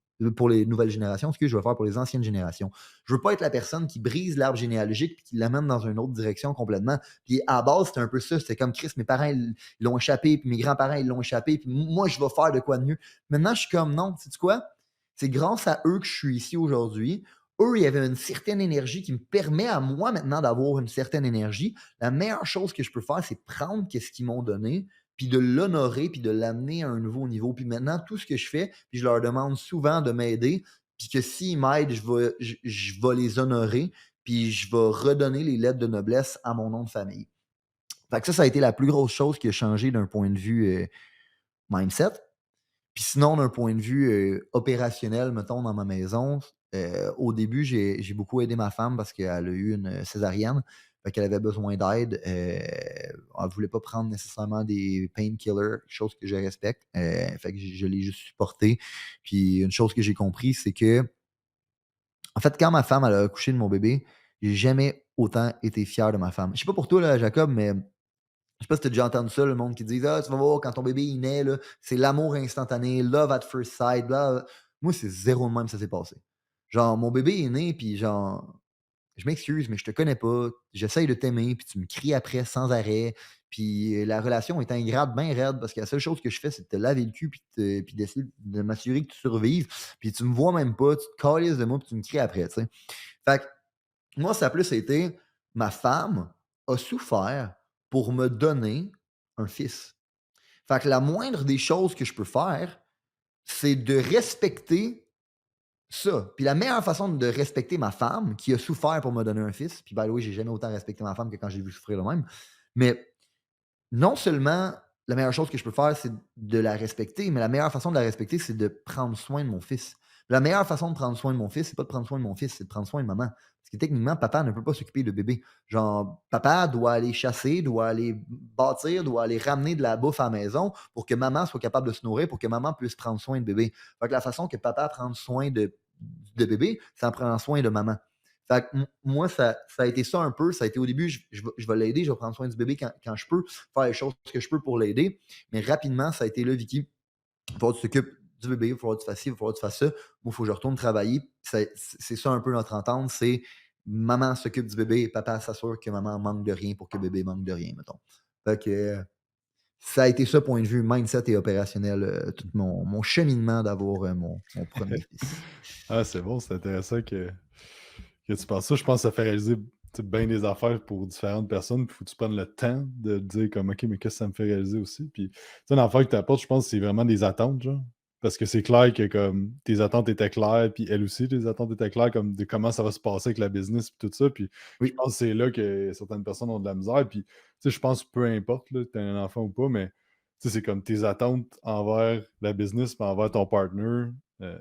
nouvelles générations, excuse, je vais le faire pour les anciennes générations». Je veux pas être la personne qui brise l'arbre généalogique puis qui l'amène dans une autre direction complètement. Puis à la base, c'était un peu ça, c'était comme: «Chris, mes parents, ils l'ont échappé, puis mes grands-parents, ils l'ont échappé, puis moi, je vais faire de quoi de mieux». Maintenant, je suis comme: «Non, sais-tu quoi? C'est grâce à eux que je suis ici aujourd'hui. Eux, il y avait une certaine énergie qui me permet à moi maintenant d'avoir une certaine énergie. La meilleure chose que je peux faire, c'est prendre ce qu'ils m'ont donné, puis de l'honorer, puis de l'amener à un nouveau niveau. Puis maintenant, tout ce que je fais, puis je leur demande souvent de m'aider, puis que s'ils m'aident, je vais les honorer, puis je vais redonner les lettres de noblesse à mon nom de famille. Fait que ça a été la plus grosse chose qui a changé d'un point de vue mindset. Puis sinon, d'un point de vue, opérationnel, mettons, dans ma maison, au début, j'ai beaucoup aidé ma femme parce qu'elle a eu une césarienne, fait qu'elle avait besoin d'aide. Elle voulait pas prendre nécessairement des painkillers, chose que je respecte. Fait que je l'ai juste supporté. Puis une chose que j'ai compris, c'est que en fait, quand ma femme, elle a accouché de mon bébé, j'ai jamais autant été fier de ma femme. Je sais pas pour toi, là, Jacob, mais Je sais pas si tu as déjà entendu ça, le monde qui dit: «Ah, tu vas voir quand ton bébé il naît là, c'est l'amour instantané, love at first sight, bla». Moi, c'est zéro de même ça s'est passé. Genre mon bébé est né, puis genre je m'excuse, mais je te connais pas, j'essaye de t'aimer, puis tu me cries après sans arrêt, puis la relation est ingrate bien raide parce que la seule chose que je fais, c'est de te laver le cul puis d'essayer de m'assurer que tu survives, puis tu me vois même pas, tu te calisses de moi, puis tu me cries après, tu sais? Fait que moi, ça a plus été ma femme a souffert pour me donner un fils. Fait que la moindre des choses que je peux faire, c'est de respecter ça. Puis la meilleure façon de respecter ma femme, qui a souffert pour me donner un fils, puis by the way, j'ai jamais autant respecté ma femme que quand j'ai vu souffrir le même. Mais non seulement la meilleure chose que je peux faire, c'est de la respecter, mais la meilleure façon de la respecter, c'est de prendre soin de mon fils. La meilleure façon de prendre soin de mon fils, c'est pas de prendre soin de mon fils, c'est de prendre soin de maman. Parce que techniquement, papa ne peut pas s'occuper de bébé. Genre, papa doit aller chasser, doit aller bâtir, doit aller ramener de la bouffe à la maison pour que maman soit capable de se nourrir, pour que maman puisse prendre soin de bébé. Fait que la façon que papa prend soin de bébé, c'est en prenant soin de maman. Fait que moi, ça a été ça un peu. Ça a été au début, je vais l'aider, je vais prendre soin du bébé quand je peux, faire les choses que je peux pour l'aider. Mais rapidement, ça a été là, Vicky, il va falloir que tu t'occupes du bébé, il va falloir que tu fasses ci, il va falloir que tu fasses ça. Moi, il faut que je retourne travailler. C'est ça un peu notre entente, c'est maman s'occupe du bébé et papa s'assure que maman manque de rien pour que bébé manque de rien, mettons. Fait que ça a été ça, point de vue mindset et opérationnel, tout mon cheminement d'avoir mon premier fils. Ah, c'est bon, c'est intéressant que tu penses ça. Je pense que ça fait réaliser bien des affaires pour différentes personnes. Il faut que tu prennes le temps de te dire comme OK, mais qu'est-ce que ça me fait réaliser aussi? Puis, tu sais, l'affaire que tu apportes, je pense que c'est vraiment des attentes, genre. Parce que c'est clair que comme tes attentes étaient claires, puis elle aussi, tes attentes étaient claires, comme de comment ça va se passer avec la business, puis tout ça. Puis je Oui, pense que c'est là que certaines personnes ont de la misère. Puis, tu sais, je pense peu importe, là, tu as un enfant ou pas, mais tu sais, c'est comme tes attentes envers la business, puis envers ton partner. euh,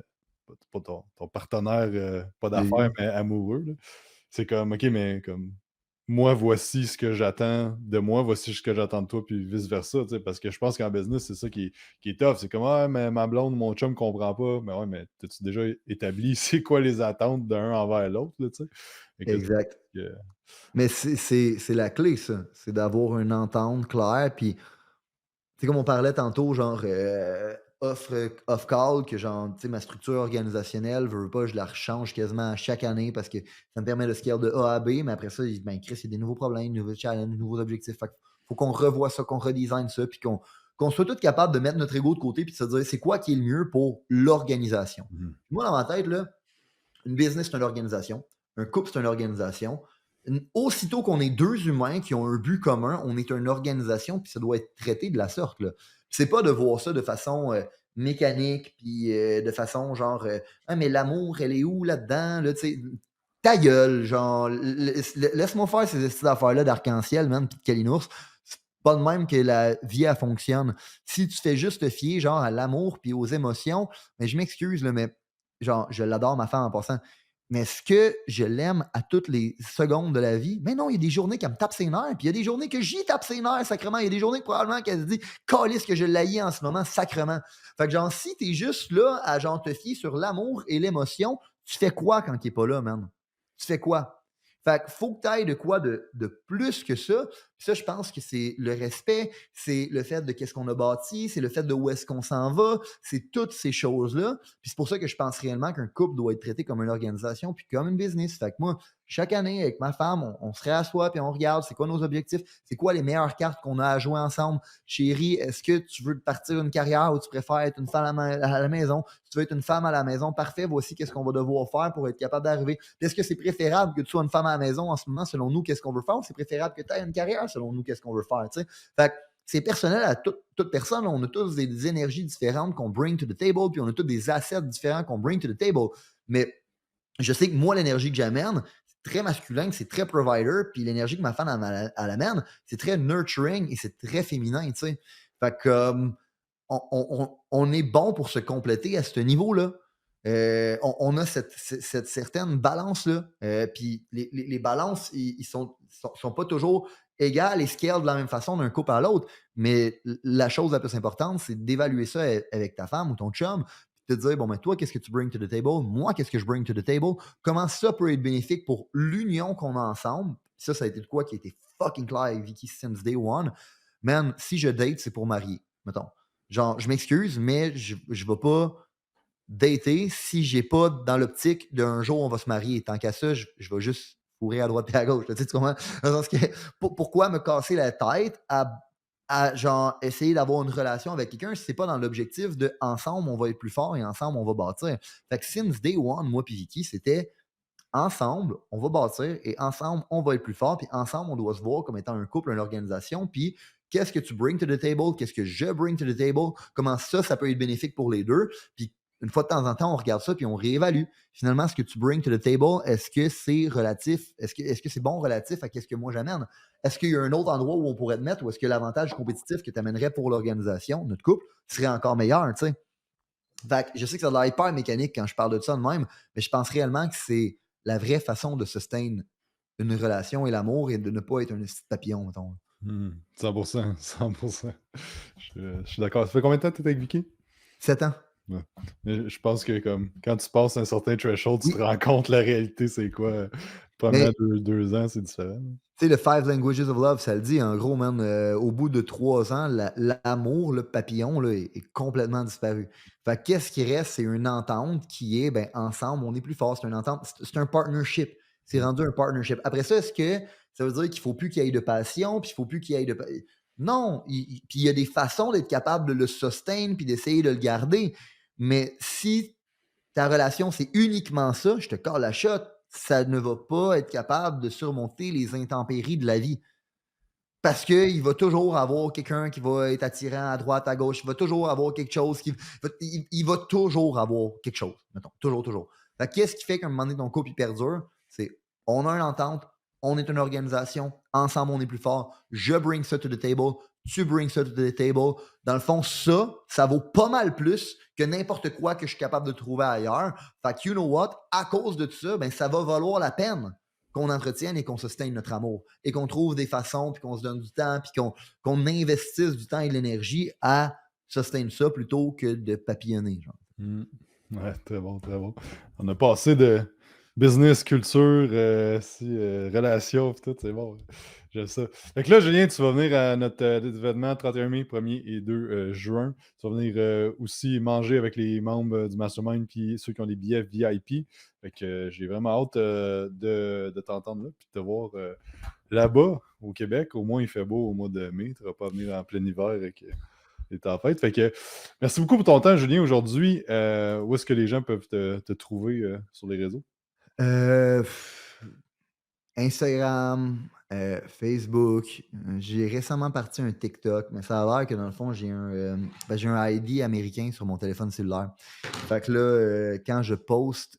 pas ton partenaire, pas de d'affaires, vie. mais amoureux, là. C'est comme, OK, mais comme moi, voici ce que j'attends de moi, voici ce que j'attends de toi, puis vice versa, tu sais. Parce que je pense qu'en business, c'est ça qui est tough. C'est comme: «Ah, mais ma blonde, mon chum comprend pas». Mais ouais, mais t'as-tu déjà établi c'est quoi les attentes d'un envers l'autre, là, tu sais? Fait que Exact. que Mais c'est la clé ça, c'est d'avoir une entente claire puis c'est comme on parlait tantôt, genre, off call que genre, tu sais, ma structure organisationnelle, veux, veux pas, je la rechange quasiment à chaque année parce que ça me permet de scale de A à B, mais après ça, ben, Chris, il y a des nouveaux problèmes, nouveaux challenges, nouveaux objectifs. Fait que faut qu'on revoie ça, qu'on redesign ça, puis qu'on soit tous capables de mettre notre ego de côté puis de se dire c'est quoi qui est le mieux pour l'organisation. mmh Moi, dans ma tête, là, une business, c'est une organisation. Un couple, c'est une organisation. Aussitôt qu'on est deux humains qui ont un but commun, on est une organisation, puis ça doit être traité de la sorte. Là. C'est pas de voir ça de façon mécanique, puis de façon genre ah, mais l'amour, elle est où là-dedans? Là, tu sais, ta gueule, genre, laisse-moi faire ces petites affaires-là d'arc-en-ciel, man, puis de Kalinours. C'est pas de même que la vie, elle fonctionne. Si tu fais juste te fier, genre, à l'amour puis aux émotions, mais je m'excuse, là, mais genre, je l'adore, ma femme, en passant. Mais est-ce que je l'aime à toutes les secondes de la vie? Mais non, il y a des journées qu'elle me tape ses nerfs, puis il y a des journées que j'y tape ses nerfs, sacrement. Il y a des journées que probablement qu'elle se dit, calisse que je l'haïs en ce moment, sacrement. Fait que genre, si t'es juste là à genre te fier sur l'amour et l'émotion, tu fais quoi quand il est pas là, man? Tu fais quoi? Fait que faut que tu ailles de quoi de plus que ça. Puis ça, je pense que c'est le respect, c'est le fait de qu'est-ce qu'on a bâti, c'est le fait de où est-ce qu'on s'en va, c'est toutes ces choses-là. Puis c'est pour ça que je pense réellement qu'un couple doit être traité comme une organisation puis comme une business. Fait que moi, chaque année, avec ma femme, on se réassoit puis on regarde c'est quoi nos objectifs, c'est quoi les meilleures cartes qu'on a à jouer ensemble. Chérie, est-ce que tu veux partir une carrière ou tu préfères être une femme à la maison? Si tu veux être une femme à la maison, parfait, voici qu'est-ce qu'on va devoir faire pour être capable d'arriver. Puis est-ce que c'est préférable que tu sois une femme à la maison en ce moment, selon nous, qu'est-ce qu'on veut faire? Ou c'est préférable que tu aies une carrière, selon nous, qu'est-ce qu'on veut faire? T'sais? Fait que c'est personnel à toute personne. On a tous des énergies différentes qu'on bring to the table, puis on a tous des assets différents qu'on bring to the table. Mais je sais que moi, l'énergie que j'amène, c'est très masculin, c'est très provider, puis l'énergie que ma femme elle amène, c'est très nurturing et c'est très féminin, tu sais. Fait que on est bon pour se compléter à ce niveau-là. On a cette certaine balance-là. Puis les balances, ils sont pas toujours égales et scaled de la même façon d'un couple à l'autre. Mais la chose la plus importante, c'est d'évaluer ça avec ta femme ou ton chum, puis de te dire, bon, ben toi, qu'est-ce que tu bring to the table? Moi, qu'est-ce que je bring to the table? Comment ça peut être bénéfique pour l'union qu'on a ensemble? Ça a été de quoi qui a été fucking clair avec Vicky since day one. man, si je date, c'est pour marier, mettons. Genre, je m'excuse, mais je vais pas dater si j'ai pas dans l'optique d'un jour on va se marier. Tant qu'à ça, je vais juste fourrer à droite et à gauche. Là, tu sais, tu comprends? Dans le sens que pourquoi me casser la tête à genre essayer d'avoir une relation avec quelqu'un si c'est pas dans l'objectif de ensemble on va être plus fort et ensemble on va bâtir. Fait que since day one, moi puis Vicky, c'était ensemble, on va bâtir et ensemble, on va être plus fort. Puis ensemble, on doit se voir comme étant un couple, une organisation. Puis qu'est-ce que tu bring to the table? Qu'est-ce que je bring to the table? Comment ça peut être bénéfique pour les deux? Puis une fois de temps en temps, on regarde ça puis on réévalue. Finalement, ce que tu bring to the table, est-ce que c'est relatif? Est-ce que c'est bon relatif à ce que moi j'amène? Est-ce qu'il y a un autre endroit où on pourrait te mettre ou est-ce que l'avantage compétitif que tu amènerais pour l'organisation, notre couple, serait encore meilleur, tu sais? Fait que je sais que ça a l'air hyper mécanique quand je parle de ça de même, mais je pense réellement que c'est la vraie façon de sustain une relation et l'amour et de ne pas être un esti de papillon, mettons. Mmh. 100 100. Je suis d'accord. Ça fait combien de temps que tu es avec Vicky? 7 ans. Ouais. Mais je pense que comme quand tu passes un certain threshold, tu te Oui, rends compte la réalité, c'est quoi. Première mais 2 ans, c'est différent. tu sais, le Five Languages of Love, ça le dit, en gros, man, au bout de 3 ans, l'amour, le papillon, là, est complètement disparu. Fait que qu'est-ce qui reste? C'est une entente qui est, ben, ensemble, on est plus fort. C'est une entente, c'est un partnership. C'est Mmh. rendu un partnership. Après ça, est-ce que ça veut dire qu'il faut plus qu'il y ait de passion, puis il faut plus qu'il y ait de... Non! Puis il y a des façons d'être capable de le sustain, puis d'essayer de le garder. Mais si ta relation, c'est uniquement ça, je te colle la shot, ça ne va pas être capable de surmonter les intempéries de la vie. Parce qu'il va toujours avoir quelqu'un qui va être attirant à droite, à gauche. Il va toujours avoir quelque chose qui. Il va toujours avoir quelque chose, mettons. Toujours, toujours. Fait que qu'est-ce qui fait qu'à un moment donné, ton couple il perdure? C'est on a une entente, on est une organisation, ensemble on est plus fort. Je bring ça to the table, tu bring ça to the table. Dans le fond, ça vaut pas mal plus que n'importe quoi que je suis capable de trouver ailleurs. Fait que you know what? À cause de tout ça, ben, ça va valoir la peine qu'on entretienne et qu'on sustain notre amour et qu'on trouve des façons, puis qu'on se donne du temps, puis qu'on investisse du temps et de l'énergie à sustain ça plutôt que de papillonner. Genre. Mmh. Ouais, très bon, très bon. On a passé de business, culture, relations pis tout, c'est bon. J'aime ça. Fait que là, Julien, tu vas venir à notre, événement 31 mai, 1er et 2 juin. Tu vas venir, aussi manger avec les membres, du mastermind puis ceux qui ont des billets VIP. Fait que, j'ai vraiment hâte, de t'entendre là puis de te voir, là-bas, au Québec. Au moins, il fait beau au mois de mai. Tu vas pas venir en plein hiver avec, les tempêtes. Fait que merci beaucoup pour ton temps, Julien, aujourd'hui. Où est-ce que les gens peuvent te trouver, sur les réseaux? Euh, Instagram, Facebook. J'ai récemment parti un TikTok, mais ça a l'air que dans le fond, j'ai un ID américain sur mon téléphone cellulaire. Fait que là, quand je poste,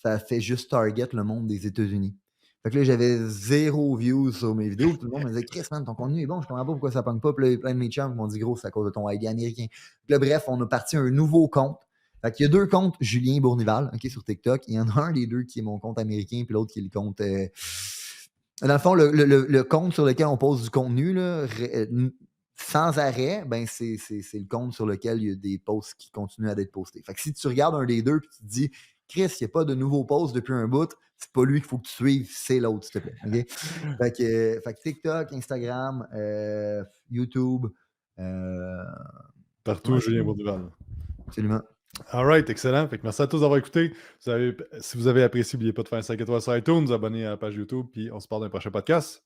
ça fait juste target le monde des États-Unis. Fait que là, j'avais 0 views sur mes vidéos. Tout le monde me disait, Chris, man, ton contenu est bon, je comprends pas pourquoi ça pogne pas. Puis là, il y a plein de mes chums qui m'ont dit, gros, c'est à cause de ton ID américain. Puis là, bref, on a parti un nouveau compte. Fait qu'il y a 2 comptes Julien Bournival, OK, sur TikTok. Il y en a un des 2 qui est mon compte américain, puis l'autre qui est le compte. Dans le fond, le compte sur lequel on pose du contenu, là, sans arrêt, ben c'est le compte sur lequel il y a des posts qui continuent à être postés. Fait que si tu regardes un des deux et tu te dis, Chris, il n'y a pas de nouveaux posts depuis un bout, c'est pas lui qu'il faut que tu suives, c'est l'autre, s'il te plaît. OK? Fait que TikTok, Instagram, YouTube, Partout, ouais, c'est Julien tout. Bourduval. Absolument. All right, excellent. Fait que merci à tous d'avoir écouté. Si vous avez apprécié, n'oubliez pas de faire un 5 étoiles sur iTunes, vous abonner à la page YouTube, puis on se parle d'un prochain podcast.